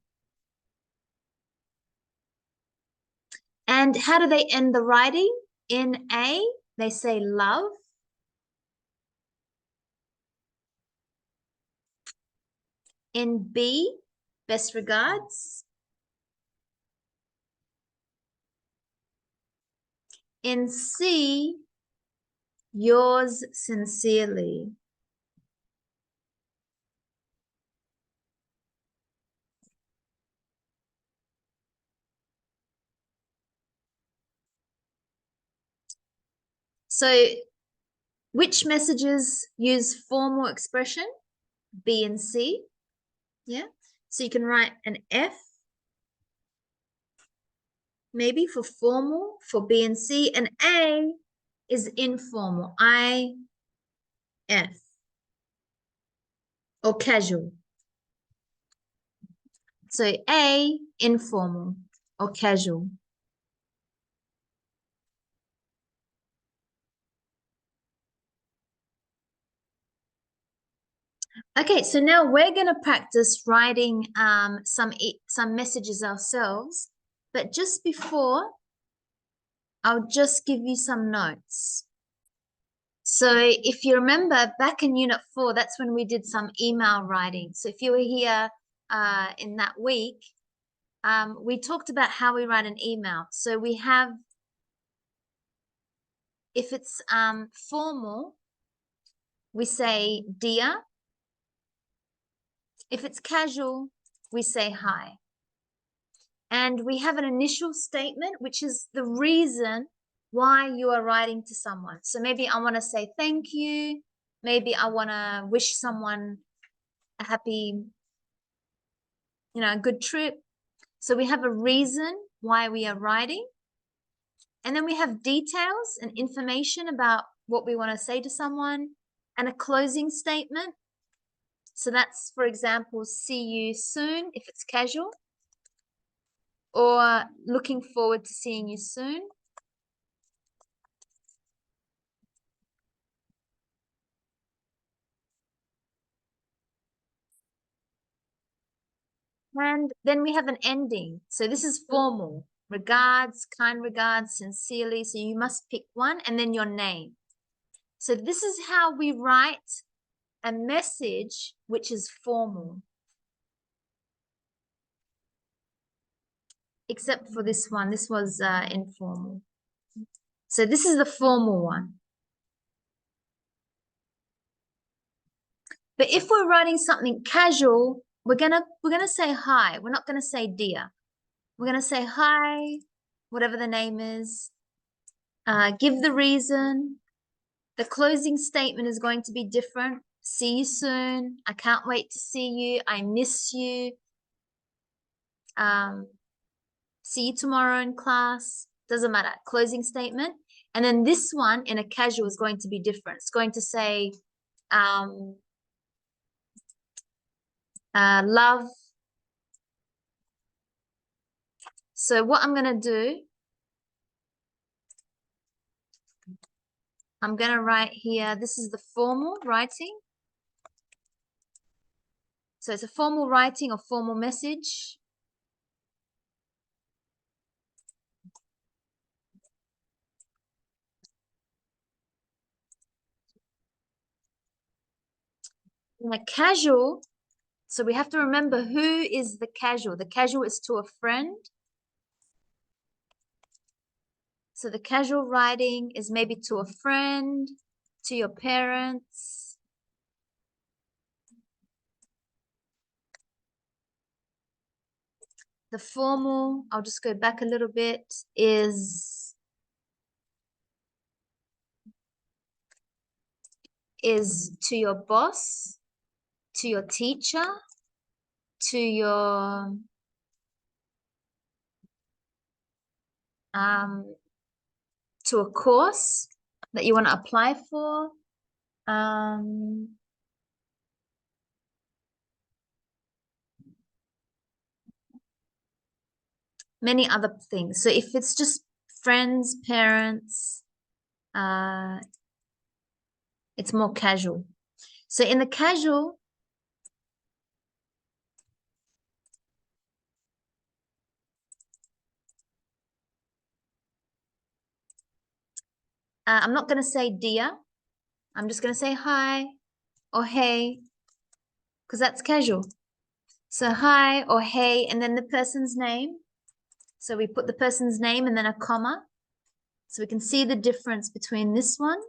And how do they end the writing? In A, they say love. In B, best regards. In C, yours sincerely. So which messages use formal expression? B and C. Yeah. So you can write an F maybe for formal for B and C, and A is informal, IF, or casual. So A, informal or casual. Okay, so now we're going to practice writing some messages ourselves, but just before, I'll just give you some notes. So if you remember back in Unit 4, that's when we did some email writing. So if you were here in that week, we talked about how we write an email. So we have, if it's formal, we say dear. If it's casual, we say hi. And we have an initial statement, which is the reason why you are writing to someone. So maybe I want to say thank you. Maybe I want to wish someone a happy, a good trip. So we have a reason why we are writing. And then we have details and information about what we want to say to someone, and a closing statement. So that's, for example, see you soon if it's casual, or looking forward to seeing you soon. And then we have an ending. So this is formal. Regards, kind regards, sincerely. So you must pick one, and then your name. So this is how we write a message which is formal. Except for this one. This was informal. So this is the formal one. But if we're writing something casual, we're gonna say hi. We're not gonna say dear. We're gonna say hi, whatever the name is. Give the reason. The closing statement is going to be different. See you soon. I can't wait to see you. I miss you. See you tomorrow in class. Doesn't matter. Closing statement. And then this one in a casual is going to be different. It's going to say, love. So what I'm going to do, I'm going to write here, this is the formal writing. So it's a formal writing or formal message. In a casual, so we have to remember who is the casual. The casual is to a friend. So the casual writing is maybe to a friend, to your parents. The formal, I'll just go back a little bit, is to your boss, to your teacher, to your to a course that you want to apply for. Many other things. So if it's just friends, parents, it's more casual. So in the casual, I'm not going to say dear. I'm just going to say hi or hey, because that's casual. So hi or hey, and then the person's name. So we put the person's name and then a comma. So we can see the difference between this one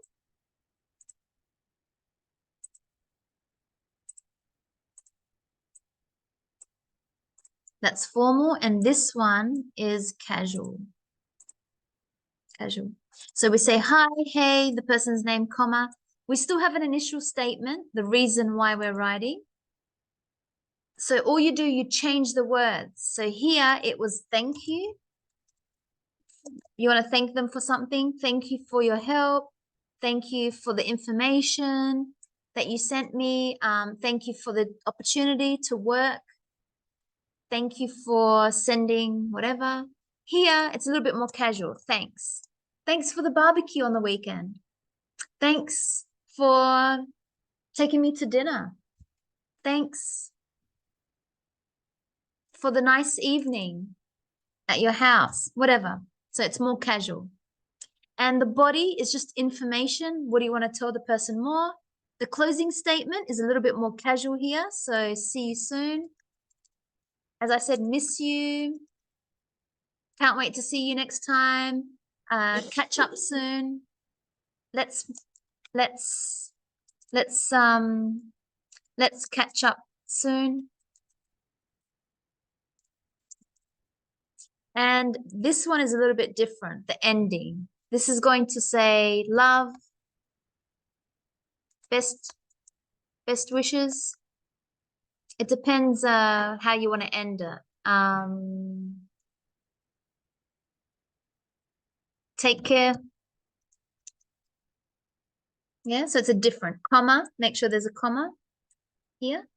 that's formal and this one is casual. Casual. So we say hi, hey, the person's name, comma. We still have an initial statement, the reason why we're writing. So all you do, you change the words. So here it was thank you. You want to thank them for something. Thank you for your help. Thank you for the information that you sent me. Thank you for the opportunity to work. Thank you for sending whatever. Here, it's a little bit more casual. Thanks. Thanks for the barbecue on the weekend. Thanks for taking me to dinner. Thanks for the nice evening at your house, whatever. So it's more casual. And the body is just information. What do you want to tell the person more? The closing statement is a little bit more casual here. So see you soon. As I said, miss you. Can't wait to see you next time. Catch up soon. Let's catch up soon. And this one is a little bit different, the ending. This is going to say love, best wishes. It depends how you want to end it. Take care. Yeah, so it's a different comma. Make sure there's a comma here.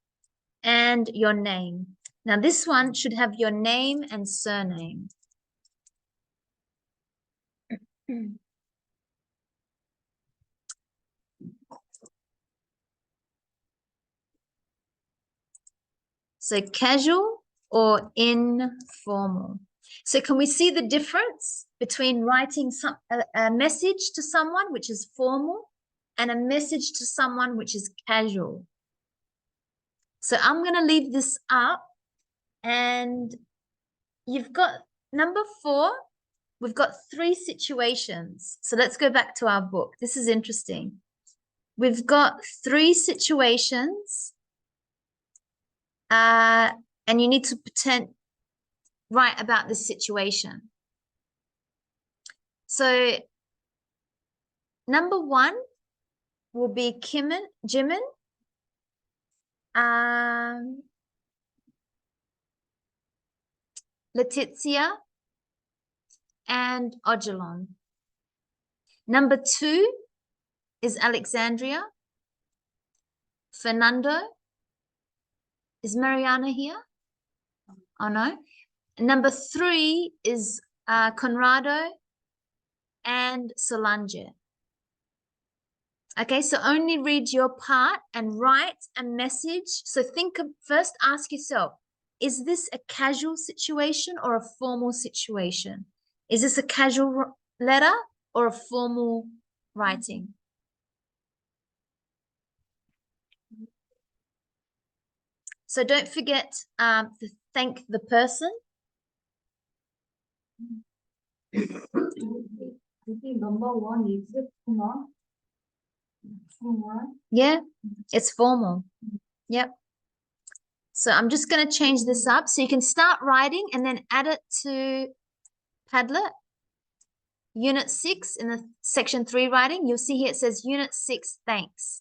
And your name. Now this one should have your name and surname. So casual or informal. So can we see the difference between writing a message to someone, which is formal, and a message to someone, which is casual? So I'm going to leave this up, and you've got number 4. We've got 3 situations. So let's go back to our book. This is interesting. We've got 3 situations. And you need to write about this situation. So number 1 will be Jimin, Letizia, and Ojalon. Number 2 is Alexandria, Fernando. Is Mariana here? Oh no. Number 3 is Conrado and Solange. Okay, so only read your part and write a message. So first ask yourself, is this a casual situation or a formal situation? Is this a casual letter or a formal writing? So don't forget to thank the person. I think number 1 is formal. Yeah, it's formal. Yep. So I'm just going to change this up. So you can start writing and then add it to Padlet. Unit 6 in the section 3 writing. You'll see here it says Unit 6 thanks.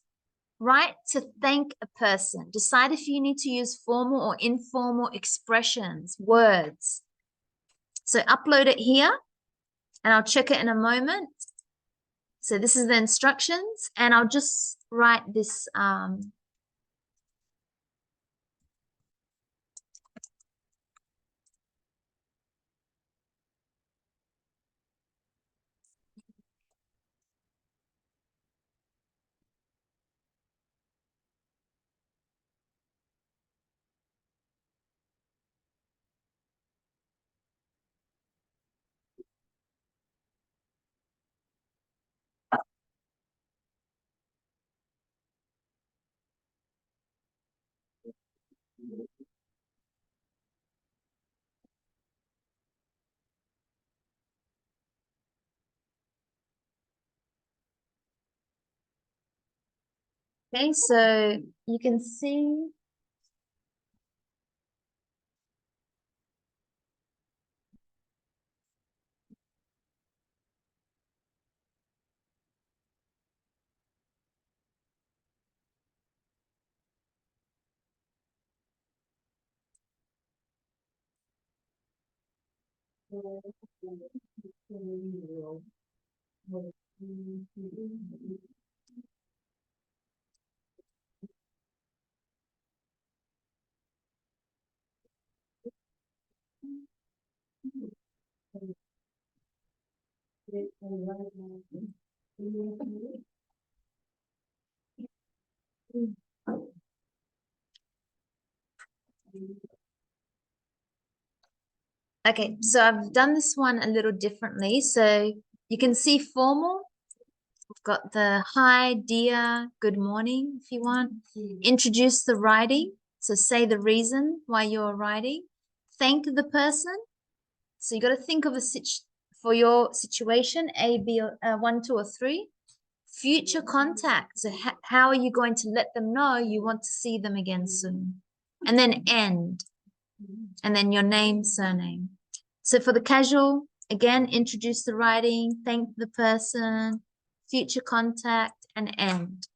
Write to thank a person. Decide if you need to use formal or informal expressions, words. So upload it here and I'll check it in a moment. So this is the instructions and I'll just write this okay, so you can see okay, so I've done this one a little differently. So you can see formal. We've got the hi, dear, good morning if you want. Introduce the writing. So say the reason why you're writing. Thank the person. So you got to think of for your situation, A, B, 1, 2, or 3. Future contact. So how are you going to let them know you want to see them again soon? And then end. And then your name, surname. So for the casual, again, introduce the writing, thank the person, future contact, and end.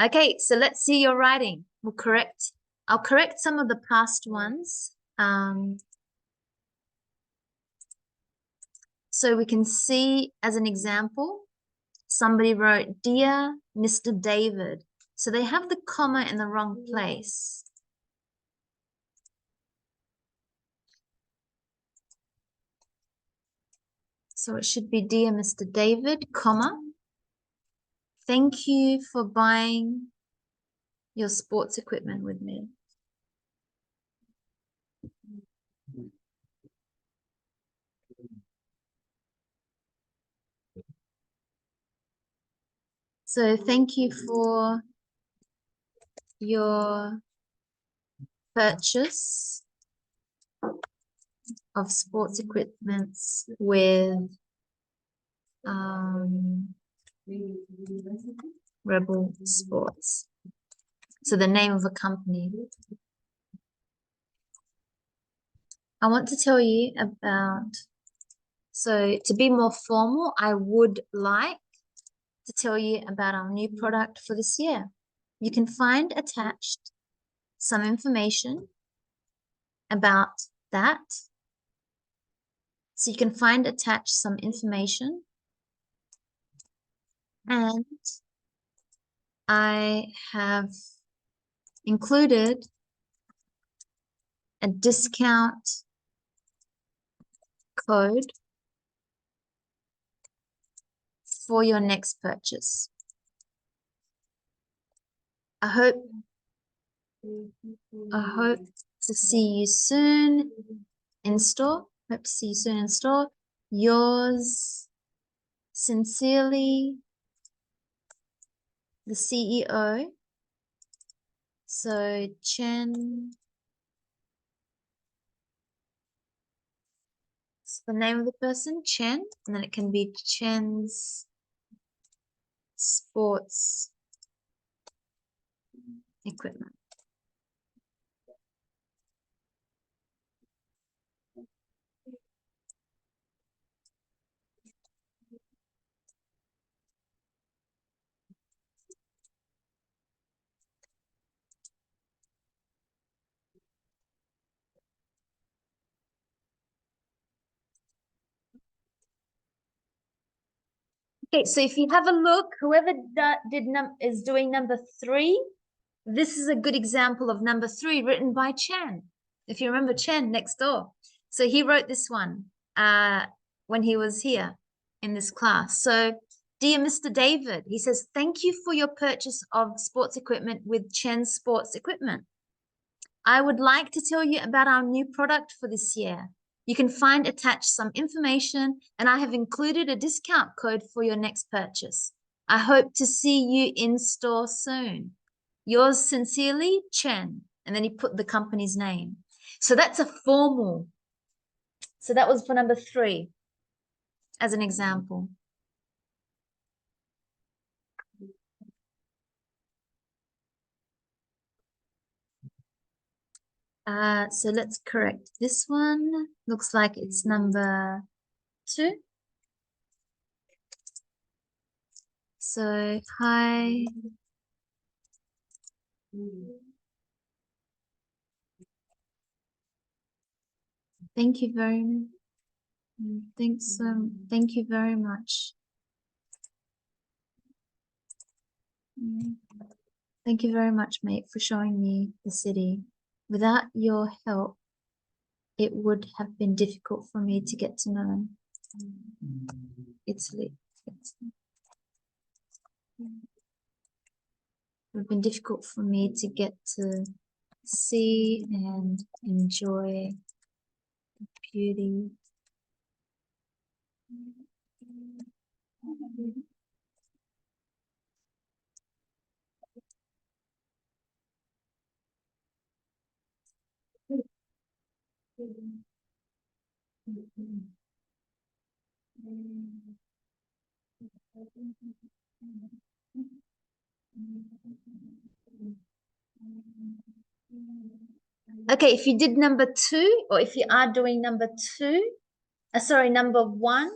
Okay, so let's see your writing. I'll correct some of the past ones. So we can see as an example, somebody wrote, Dear Mr. David. So they have the comma in the wrong place. So it should be Dear Mr. David, comma. Thank you for buying your sports equipment with me. So thank you for your purchase of sports equipments with Rebel Sports. So the name of a company. I want to tell you about, so to be more formal, I would like to tell you about our new product for this year. You can find attached some information about that. So you can find attached some information, and I have included a discount code for your next purchase. I hope to see you soon in store. Hope to see you soon in store. Yours sincerely, the CEO. So Chen. It's the name of the person, Chen, and then it can be Chen's Sports Equipment. Okay, so if you have a look, whoever is doing number 3, this is a good example of number 3 written by Chen. If you remember Chen next door. So he wrote this one when he was here in this class. So, dear Mr. David, he says, thank you for your purchase of sports equipment with Chen Sports Equipment. I would like to tell you about our new product for this year. You can find attached some information, and I have included a discount code for your next purchase. I hope to see you in store soon. Yours sincerely, Chen. And then he put the company's name. So that's a formal. So that was for number 3 as an example. So let's correct this one. Looks like it's number 2. So, hi. Thank you very much. Thank you very much. Thank you very much, mate, for showing me the city. Without your help, it would have been difficult for me to get to know Italy. It would have been difficult for me to get to see and enjoy the beauty. Okay, if you did number 2, or if you are doing number 2, sorry, number 1.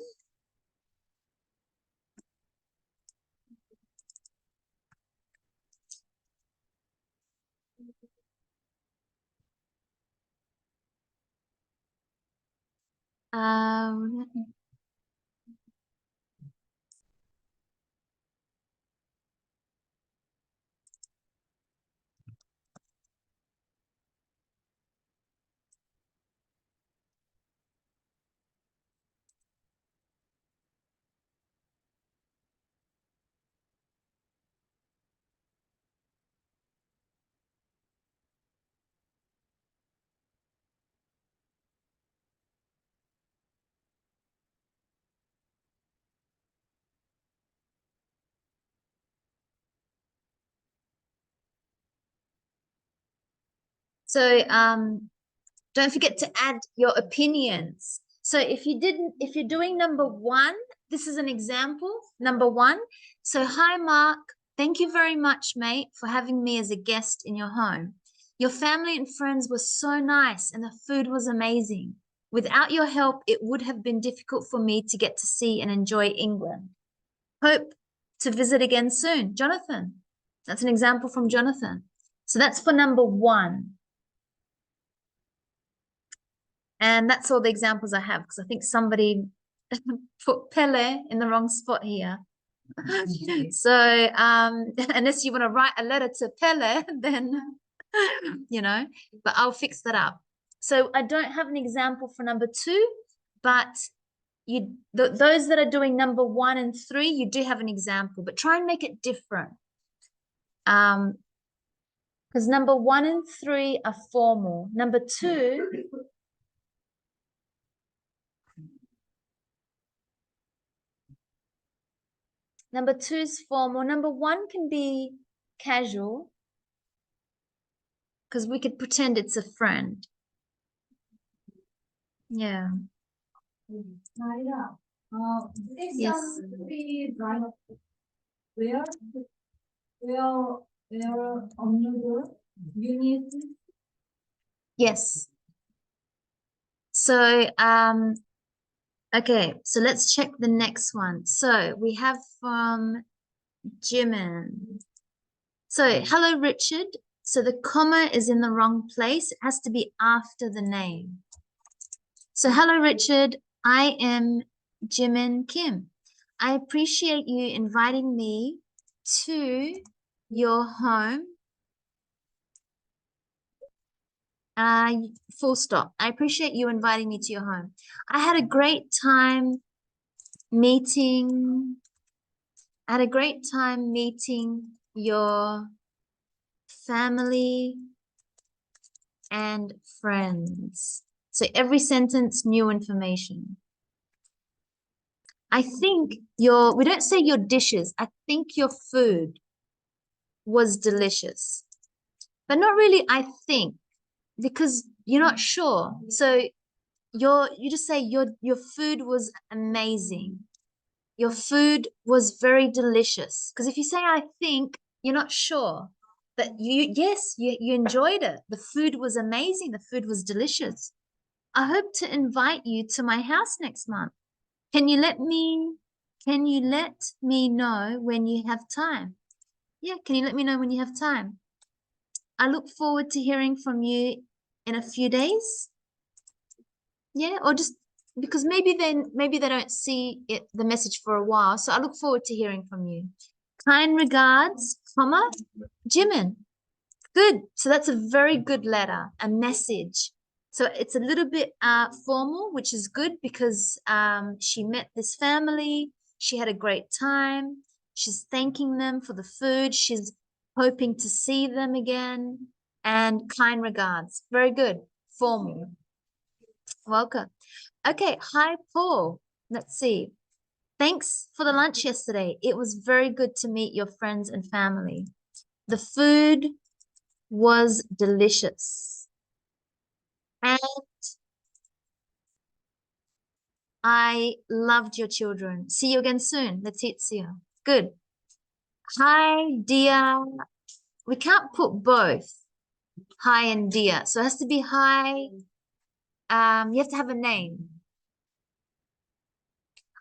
So don't forget to add your opinions. So if you're doing number 1, this is an example, number 1. So, hi, Mark. Thank you very much, mate, for having me as a guest in your home. Your family and friends were so nice and the food was amazing. Without your help, it would have been difficult for me to get to see and enjoy England. Hope to visit again soon. Jonathan. That's an example from Jonathan. So that's for number 1. And that's all the examples I have, because I think somebody put Pele in the wrong spot here. So unless you want to write a letter to Pele, then, but I'll fix that up. So I don't have an example for number 2, but those that are doing number 1 and 3, you do have an example, but try and make it different. Because number 1 and 3 are formal. Number 2... Number 2 is formal. Number 1 can be casual, because we could pretend it's a friend. Yeah. Laila, Yes. Where on your unit? Yes. So, okay, so let's check the next one. So we have from Jimin. So, hello, Richard. So the comma is in the wrong place. It has to be after the name. So, hello, Richard. I am Jimin Kim. I appreciate you inviting me to your home. Full stop. I appreciate you inviting me to your home. I had a great time meeting your family and friends. So every sentence, new information. I think we don't say your dishes. I think your food was delicious. But not really, I think, because you're not sure. So you just say your food was amazing. Your food was very delicious. Because if you say I think, you're not sure. But you enjoyed it. The food was amazing. The food was delicious. I hope to invite you to my house next month. Can you let me know when you have time? Yeah, can you let me know when you have time? I look forward to hearing from you in a few days. Yeah, or just because maybe they don't see the message for a while. So I look forward to hearing from you. Kind regards, comma, Jimin. Good. So that's a very good letter, a message. So it's a little bit formal, which is good because she met this family. She had a great time. She's thanking them for the food. She's hoping to see them again. And kind regards. Very good. Formal. Welcome. Okay. Hi, Paul. Let's see. Thanks for the lunch yesterday. It was very good to meet your friends and family. The food was delicious. And I loved your children. See you again soon. Letizia. Good. Hi, dear. We can't put both. Hi and dear. So it has to be hi. You have to have a name.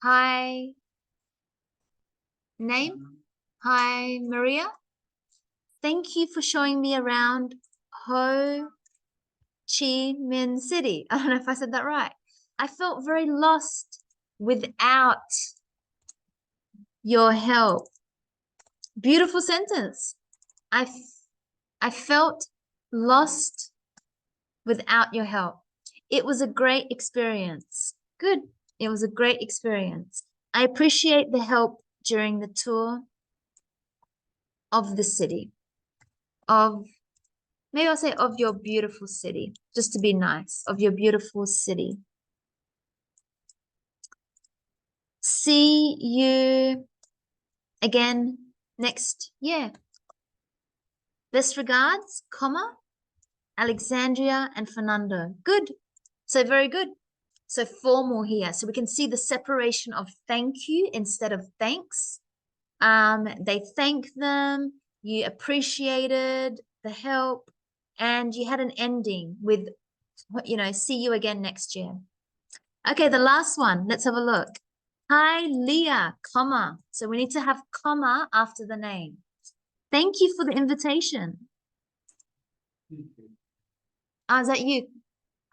Hi. Name? Hi, Maria. Thank you for showing me around Ho Chi Minh City. I don't know if I said that right. I felt very lost without your help. Beautiful sentence. I felt lost without your help. It was a great experience. Good. It was a great experience. I appreciate the help during the tour of the city. Maybe I'll say of your beautiful city, just to be nice, of your beautiful city. See you again next year. Best regards, comma, Alexandria and Fernando. Good. So very good. So formal here. So we can see the separation of thank you instead of thanks. They thank them. You appreciated the help. And you had an ending with, see you again next year. Okay, the last one. Let's have a look. Hi, Leah, comma. So we need to have comma after the name. Thank you for the invitation. Is that you,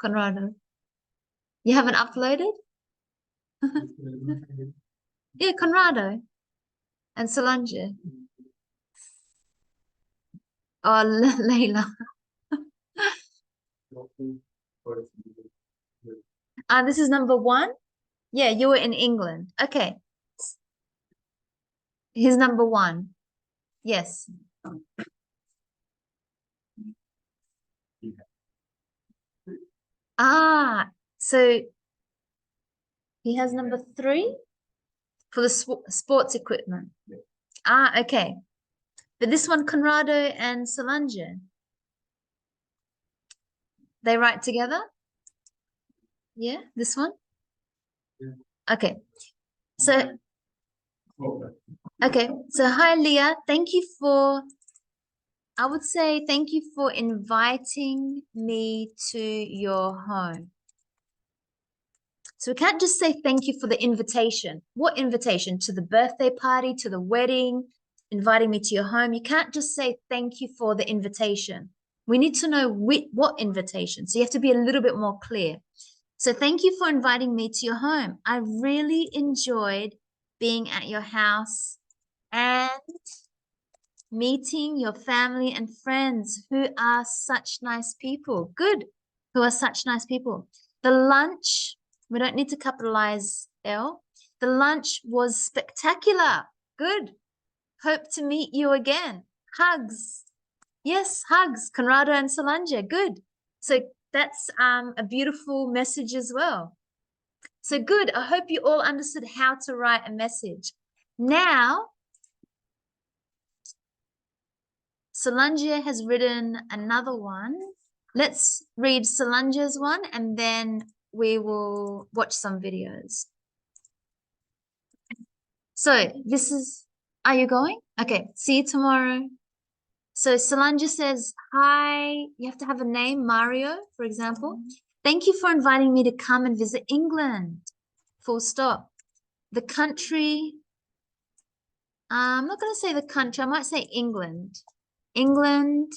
Conrado? You haven't uploaded? Yeah, Conrado and Solange. Oh, Laila. This is number 1. Yeah, you were in England. Okay. Here's number 1. Yes. So he has number 3 for the sports equipment. Okay. But this one, Conrado and Solange, they write together? Yeah, this one? Okay. So, hi, Leah. Thank you for inviting me to your home. So we can't just say thank you for the invitation. What invitation? To the birthday party, to the wedding, inviting me to your home. You can't just say thank you for the invitation. We need to know what invitation. So you have to be a little bit more clear. So thank you for inviting me to your home. I really enjoyed being at your house and meeting your family and friends who are such nice people. Good. Who are such nice people. The lunch, we don't need to capitalize L. The lunch was spectacular. Good. Hope to meet you again. Hugs. Yes, hugs. Conrado and Solange. Good. So that's a beautiful message as well. So good. I hope you all understood how to write a message. Now, Solange has written another one. Let's read Solange's one and then we will watch some videos. So this is, are you going? Okay, see you tomorrow. So Solange says, hi, you have to have a name, Mario, for example. Thank you for inviting me to come and visit England. Full stop. The country, I'm not going to say the country, I might say England. England,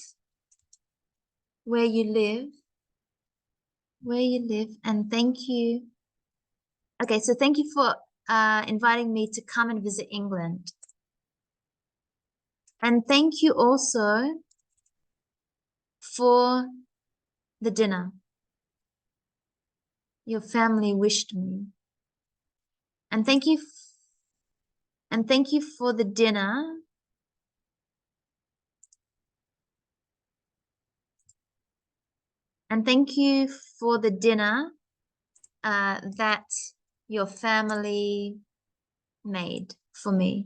where you live, and thank you. Okay, so thank you for inviting me to come and visit England. And thank you also for the dinner. Your family wished me. And thank you for the dinner. And thank you for the dinner that your family made for me.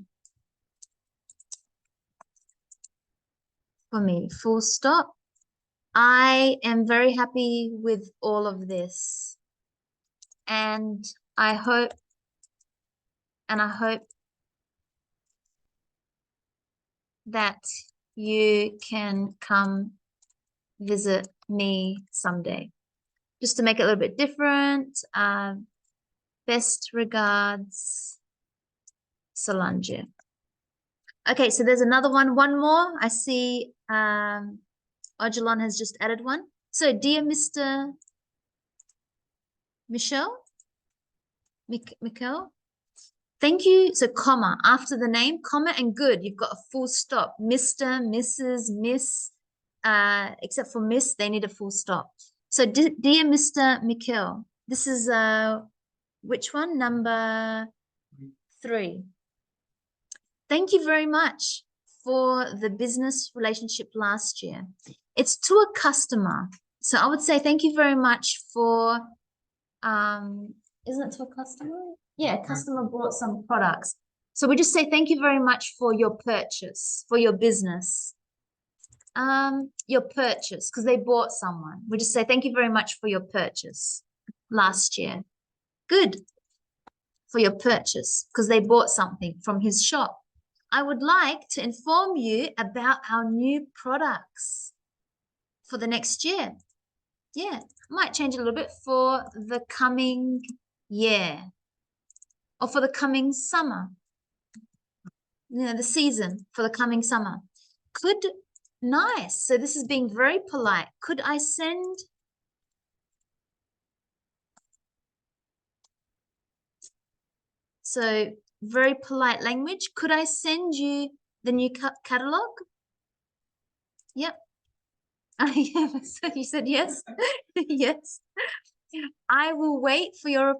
Full stop. I am very happy with all of this. And I hope that you can come visit me someday. Just to make it a little bit different. Best regards, Solange. Okay, so there's another one. One more. I see Ojalon has just added one. So, dear Mr. Michelle, thank you. So, comma, after the name, comma, and good. You've got a full stop. Mr., Mrs., Miss, except for Miss, they need a full stop. So, dear Mr. Mikkel, this is which one? Number 3. Thank you very much for the business relationship last year. It's to a customer. So I would say thank you very much for, isn't it to a customer? Yeah, a customer bought some products. So we just say thank you very much for your purchase, for your business. Your purchase, because they bought someone. We just say thank you very much for your purchase last year. Good. For your purchase, because they bought something from his shop. I would like to inform you about our new products for the next year. Yeah, might change it a little bit for the coming year or for the coming summer. You know, the season for the coming summer. Nice. So this is being very polite. Could I send? So very polite language. Could I send you the new catalog? Yep. So you said yes. Yes. I will wait for your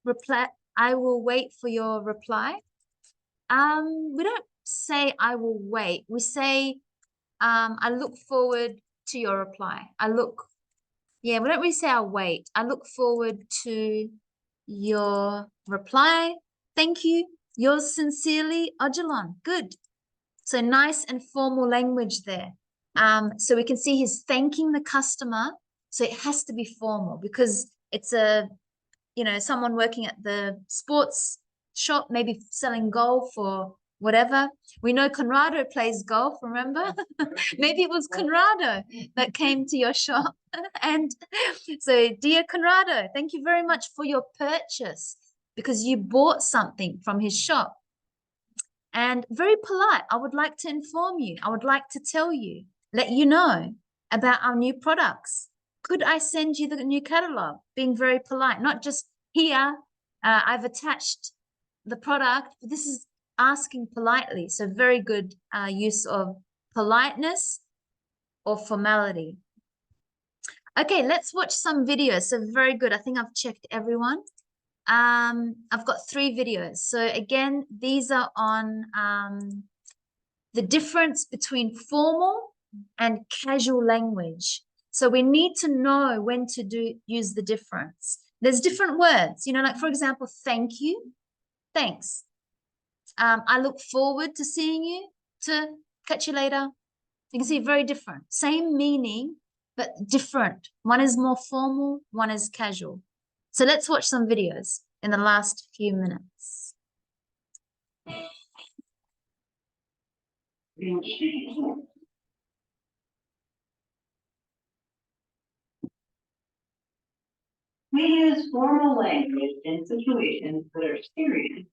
reply. I will wait for your reply. We don't say I will wait. We say I look forward to your reply. We don't really say I'll wait. I look forward to your reply. Thank you. Yours sincerely, Ojalon. Good. So nice and formal language there. So we can see he's thanking the customer. So it has to be formal because it's someone working at the sports shop, maybe selling golf or whatever. We know Conrado plays golf, remember? Maybe it was Conrado that came to your shop. And so, dear Conrado, thank you very much for your purchase because you bought something from his shop. And very polite, I would like to inform you. I would like to tell you, let you know about our new products. Could I send you the new catalog? Being very polite, not just here. I've attached the product. This is asking politely. So very good use of politeness or formality. Okay, let's watch some videos. So very good. I think I've checked everyone. I've got 3 videos. So again, these are on the difference between formal and casual language. So we need to know when to use the difference. There's different words, you know, like for example, thank you, thanks. I look forward to seeing you, to catch you later. You can see very different, same meaning, but different. One is more formal, one is casual. So let's watch some videos in the last few minutes. We use formal language in situations that are serious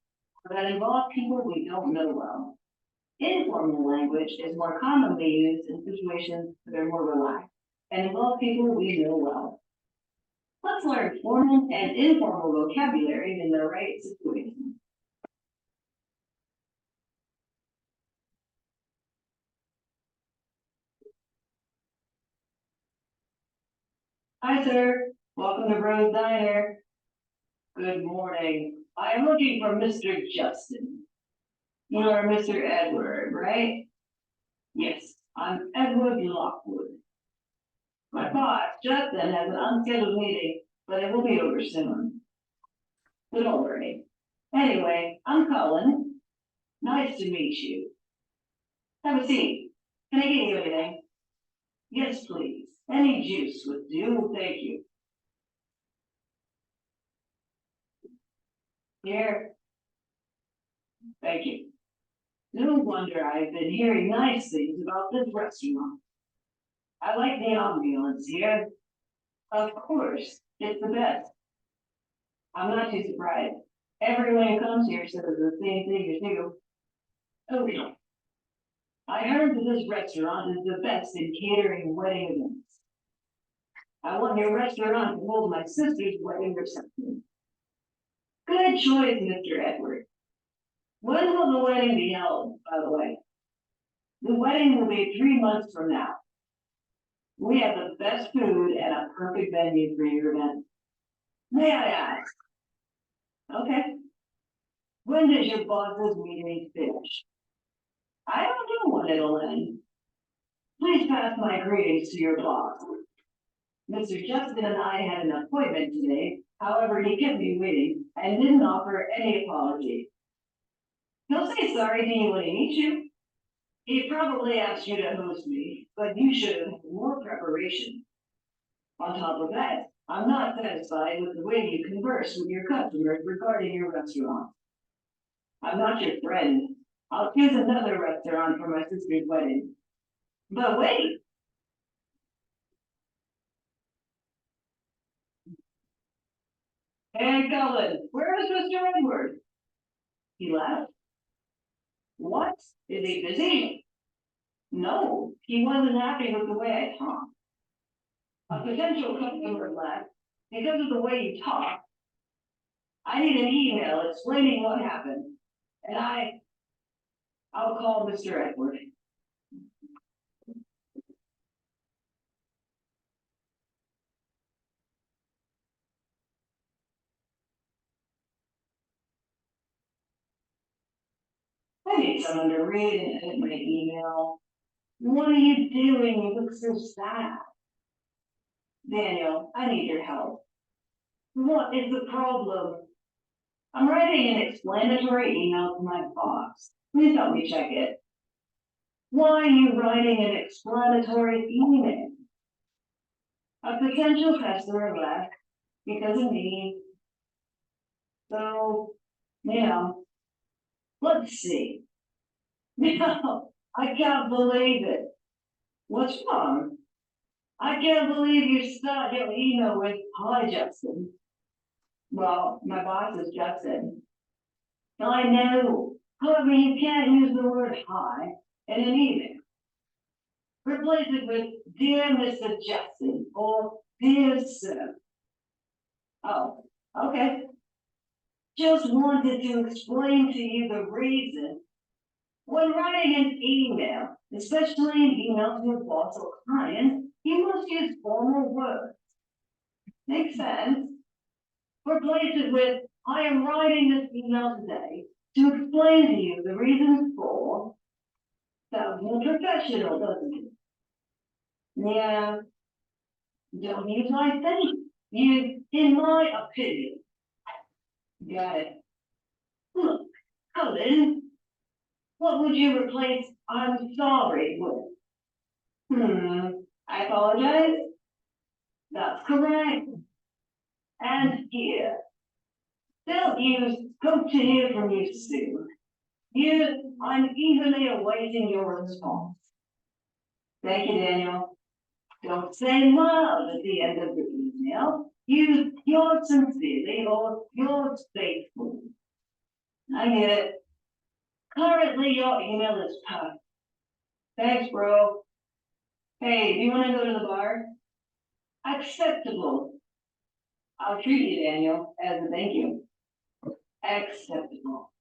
or that involve people we don't know well. Informal language is more commonly used in situations that are more relaxed and involve people we know well. Let's learn formal and informal vocabulary in the right situation. Hi, sir. Welcome to Rose Diner. Good morning. I am looking for Mr. Justin. You are Mr. Edward, right? Yes, I'm Edward Lockwood. My boss, Justin, has an unscheduled meeting, but it will be over soon. So don't worry. Anyway, I'm Colin. Nice to meet you. Have a seat. Can I get you anything? Yes, please. Any juice would do. Thank you. Here. Thank you. No wonder I've been hearing nice things about this restaurant. I like the ambiance here. Of course, it's the best. I'm not too surprised. Everyone who comes here says the same thing as you. Oh, no. I heard that this restaurant is the best in catering wedding events. I want your restaurant to hold my sister's wedding reception. Good choice, Mr. Edward. When will the wedding be held, by the way? The wedding will be 3 months from now. We have the best food and a perfect venue for your event. May I ask? Okay. When does your boss's meeting finish? I don't know when it'll end. Please pass my greetings to your boss. Mr. Justin and I had an appointment today. However, he kept me waiting and didn't offer any apology. He'll say sorry to you when he meets you. He probably asked you to host me, but you should have had more preparation. On top of that, I'm not satisfied with the way you converse with your customers regarding your restaurant. I'm not your friend. I'll choose another restaurant for my sister's wedding. But wait! Hey, Colin, where is Mr. Edward? He left. What? Is he busy? No, he wasn't happy with the way I talked. A potential customer left because of the way you talk. I need an email explaining what happened, and I'll call Mr. Edward. I need someone to read and edit my email. What are you doing? You look so sad. Daniel, I need your help. What is the problem? I'm writing an explanatory email to my boss. Please help me check it. Why are you writing an explanatory email? A potential customer left because of me. So, let's see. No, I can't believe it. What's wrong? I can't believe you start your email with, "Hi, Justin." Well, my boss is Justin. I know. However, you can't use the word "hi" in an email. Replace it with "Dear Mr. Justin" or "Dear Sir." Oh, okay. Just wanted to explain to you the reason. When writing an email, especially an email to a boss or client, you must use formal words. Makes sense? Replace it with, I am writing this email today to explain to you the reasons for. Sounds more professional, doesn't it? Yeah. Don't use my thing. Use in my opinion. Got it. Look, Colin, what would you replace I'm sorry with? I apologize. That's correct. And here. Don't use hope to hear from you soon. Use I'm eagerly awaiting your response. Thank you, Daniel. Don't say love at the end of the email. Use yours sincerely or yours faithfully. I get it. Currently, your email is perfect. Thanks, bro. Hey, do you want to go to the bar? Acceptable. I'll treat you, Daniel, as a thank you. Acceptable.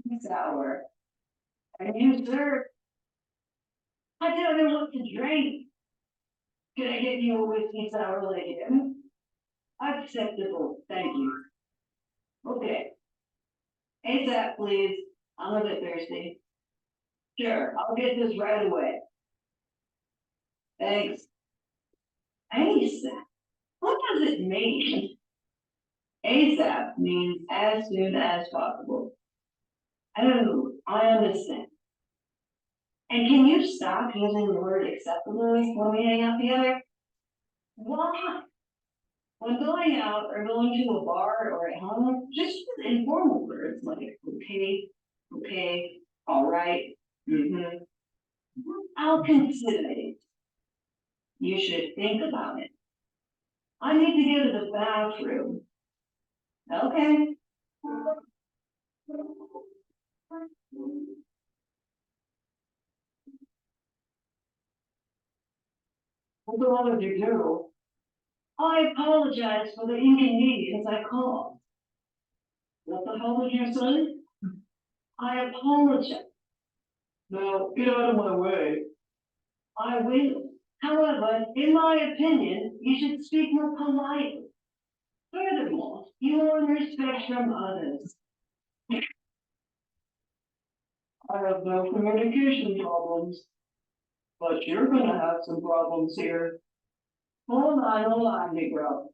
This hour. And you, sir? I don't know what to drink. Can I get you a whiskey sour again? Acceptable, thank you. Okay. ASAP, please. I'm a bit thirsty. Sure, I'll get this right away. Thanks. ASAP? What does it mean? ASAP means as soon as possible. Oh, I understand. And can you stop using the word acceptable when we hang out together? Why? When going out or going to a bar or at home, just use informal words like okay, all right, I'll consider it. You should think about it. I need to go to the bathroom. Okay. What did you do? I apologize for the inconvenience I caused. What the hell did you say? I apologize. Now, get out of my way. I will. However, in my opinion, you should speak more politely. Furthermore, you earn respect from others. I have no communication problems. But you're gonna have some problems here. Hold on, Negro.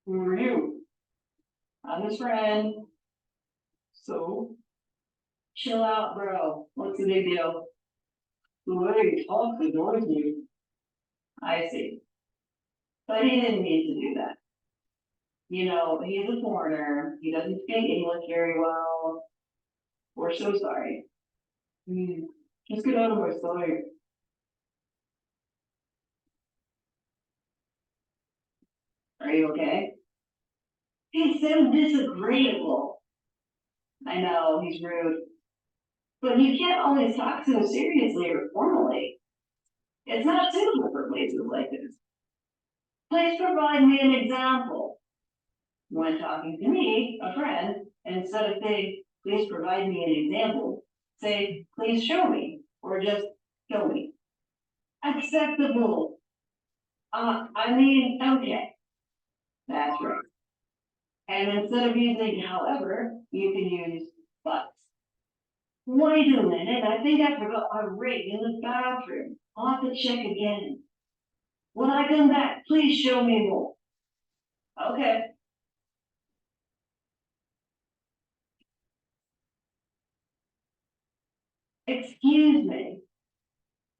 Who are you? I'm his friend. So? Chill out, bro. What's the big deal? The way he talks annoys me. I see. But he didn't mean to do that. You know, he's a foreigner. He doesn't speak English very well. We're so sorry. Just get out of my sight. Are you okay? He's so disagreeable. I know, he's rude. But you can't always talk so seriously or formally. It's not suitable for places like this. Please provide me an example. When talking to me, a friend, instead of saying, please provide me an example, say, please show me, or just show me. Acceptable. Okay. That's right. And instead of using however, you can use but. Wait a minute, I think I forgot my ring in the bathroom. I'll have to check again. When I come back, please show me more. Okay. Excuse me.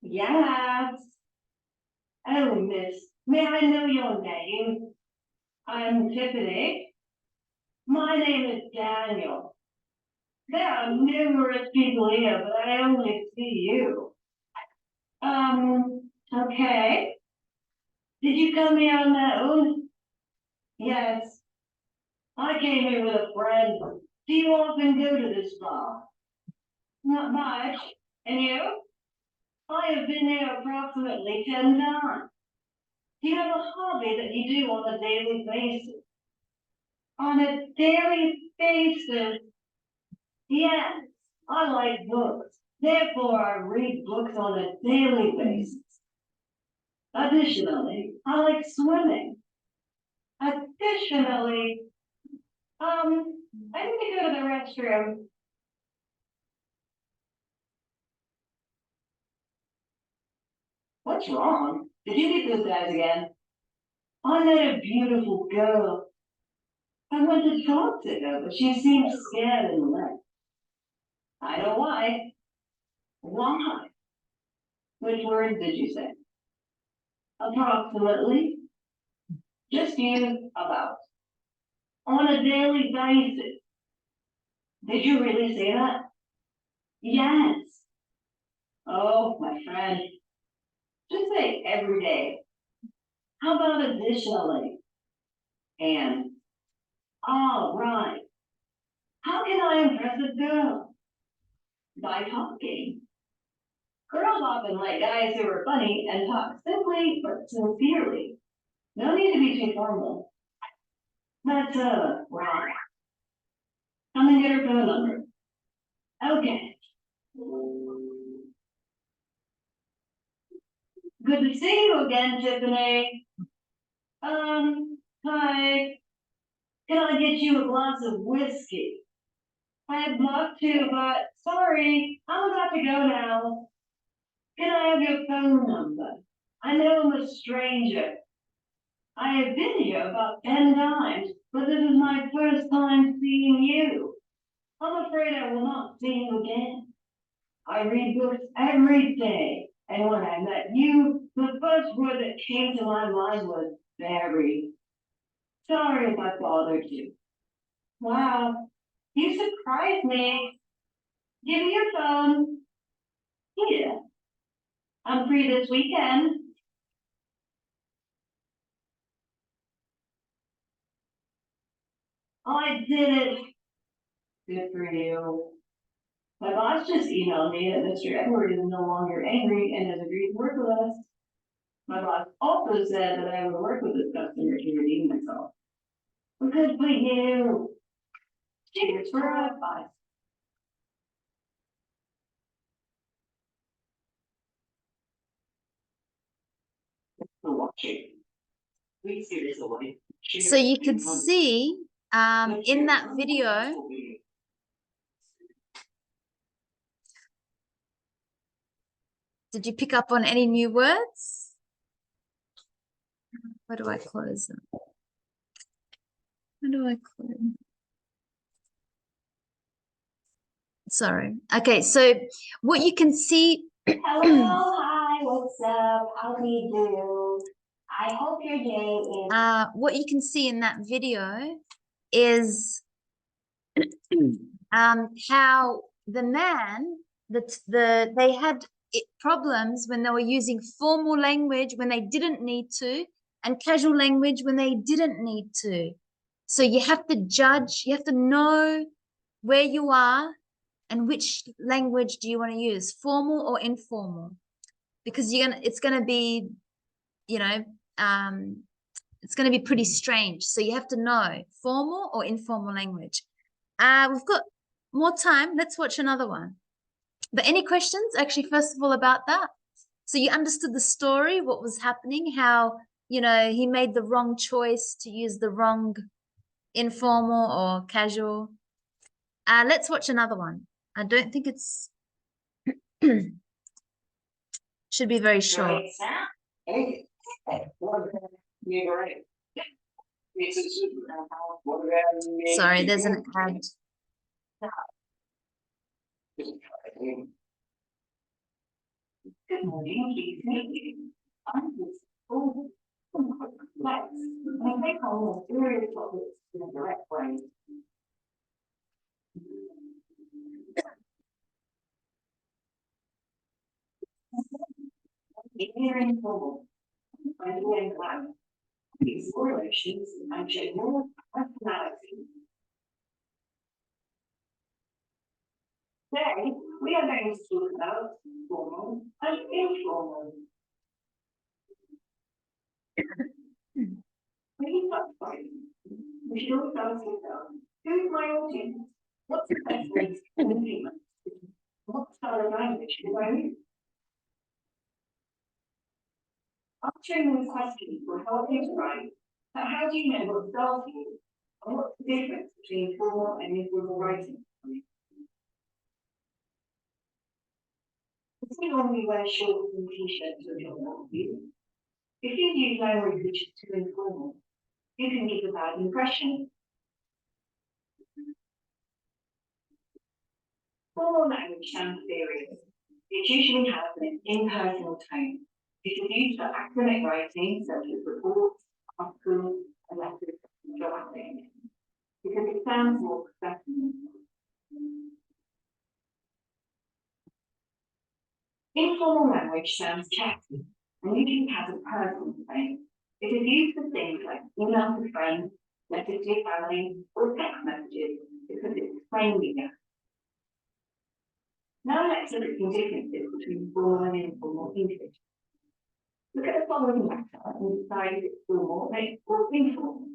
Yes. Oh, miss, may I know your name? I'm Tiffany. My name is Daniel. There are numerous people here, but I only see you. Okay. Did you come here on that own? Yes. I came here with a friend. Do you often go to this bar? Not much. And you? I have been there approximately 10 times. Do you have a hobby that you do on a daily basis? On a daily basis? Yes, I like books. Therefore, I read books on a daily basis. Additionally, I like swimming. Additionally, I need to go to the restroom. What's wrong? Did you meet those guys again? I met a beautiful girl. I went to talk to her, but she seemed scared and left. I know why. Why? Which word did you say? Approximately. Just use about. On a daily basis. Did you really say that? Yes. Oh, my friend. Just say every day. How about additionally? And, all right. How can I impress a girl? By talking. Girls often like guys who are funny and talk simply but sincerely. No need to be too formal. That's, right. I'm gonna get her phone number. Okay. Good to see you again, Tiffany. Hi. Can I get you a glass of whiskey? I'd love to, but sorry, I'm about to go now. Can I have your phone number? I know I'm a stranger. I have been here about 10 times, but this is my first time seeing you. I'm afraid I will not see you again. I read books every day, and when I met you, the first word that came to my mind was very. Sorry if I bothered you. Wow, you surprised me. Give me your phone. Here. I'm free this weekend. I did it. Good for you. My boss just emailed me that Mr. Edward is no longer angry and has agreed to work with us. My boss also said that I would work with this customer to redeem myself. Well, good for you. Cheers for advice. For watching. We seriously. So you could see in that video, did you pick up on any new words? Where do I close them? Where do I close them? Sorry. Okay, so what you can see. Hello, hi, what's up? How do you do? I hope your day is. What you can see in that video is how the man they had problems when they were using formal language when they didn't need to, and casual language when they didn't need to. So you have to judge, you have to know where you are and which language do you want to use, formal or informal, because it's gonna be, you know, it's gonna be pretty strange. So you have to know formal or informal language. We've got more time. Let's watch another one. But any questions, actually, first of all, about that? So you understood the story, what was happening, how, you know, he made the wrong choice to use the wrong informal or casual. Let's watch another one. I don't think it's should be very short. Sorry, there's an ad. Good morning, I'm just so complex. I make all the serious topics in a direct way. Hearing formal. I'm doing that. These correlations and general personality Today, we are going to talk about formal and informal. When you start fighting, we should always ask yourself, who is my audience? What's the best way to communicate? What style of language do I use? Answering these questions will help you to write, but how do you know what style to use? And what's the difference between formal and informal writing? If you only wear shorts and t-shirts with your worldview, if you use language which is too informal, you can give a bad impression. Formal language sounds serious. It usually has an impersonal tone. It is used for academic writing, such as reports, articles, and letters, and drafting, because it sounds more professional. Informal language sounds chatty and usually has a personal tone. It is used for things like email to friends, letters to your family, or text messages because it's friendlier. Now let's look at some differences between formal and informal English. Look at the following letter and decide if it's formal or informal.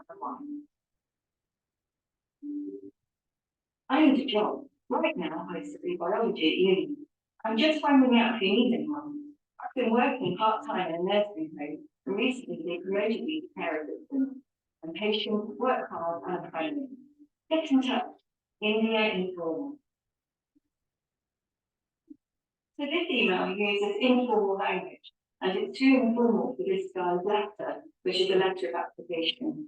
I need a job. Right now I study biology at uni. I'm just finding out if you need anyone. I've been working part-time in a nursing home and recently they promoted me to care assistant. I'm patient, work hard and I'm friendly. Get in touch. India informal. So this email uses informal language and it's too informal for this guy's letter, which is a letter of application.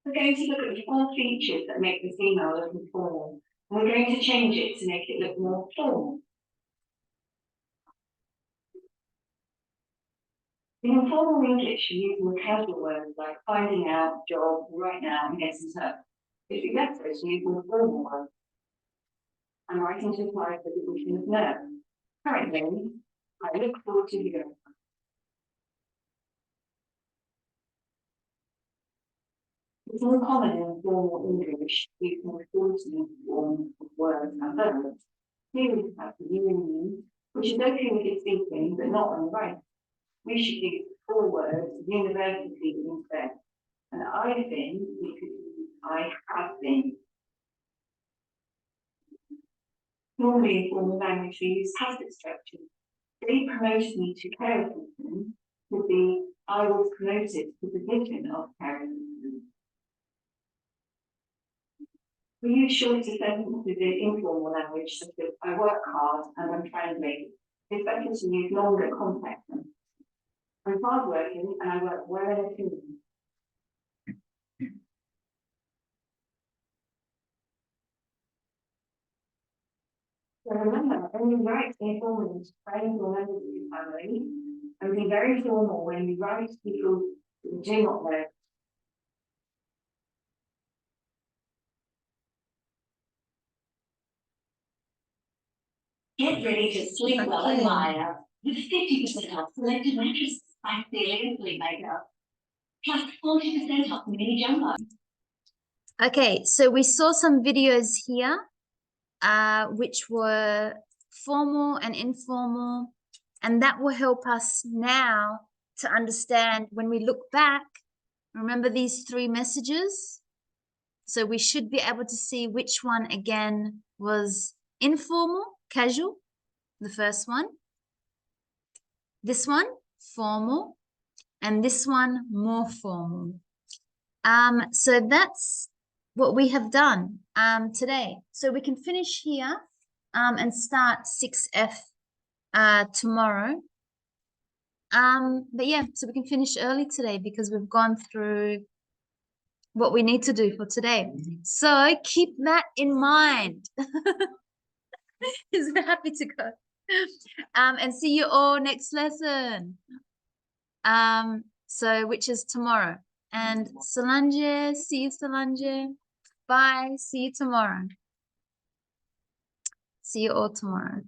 We're going to look at the 4 features that make this email look informal. And we're going to change it to make it look more formal. In informal English, you use more casual words like finding out, job, right now, and get in touch. If you letters, you use more formal words. I'm writing to apply for the position of nurse. Currently, I look forward to hearing. It's more common in formal English to use more shortened form of words and verbs. Here we have the union, which is okay when you're speaking, but not when you write. We should use 4 words, university instead. And I've been, we could use I have been. Normally in formal language we use passive structures. They promoted me to care assistant would be I was promoted to the position of care assistant. We use shorter sentences in informal language such as I work hard and I'm translating. It's better to use longer complex ones. I'm hardworking and I work well in a team. So remember, only write informally to friends or members of your family, and be very formal when you write to people who do not know. Get ready to sleep well in Laila with 50% off selected mattresses by Celia Sleep Makeup, plus 40% off mini jumbo. Okay, so we saw some videos here, which were formal and informal, and that will help us now to understand when we look back. Remember these 3 messages? So we should be able to see which one again was informal, casual, the first one. This one, formal, and this one, more formal. So that's what we have done today. So we can finish here and start 6F tomorrow. But yeah, so we can finish early today because we've gone through what we need to do for today. So keep that in mind. Is happy to go. And see you all next lesson. So which is tomorrow. And Solange, see you Solange. Bye. See you tomorrow. See you all tomorrow.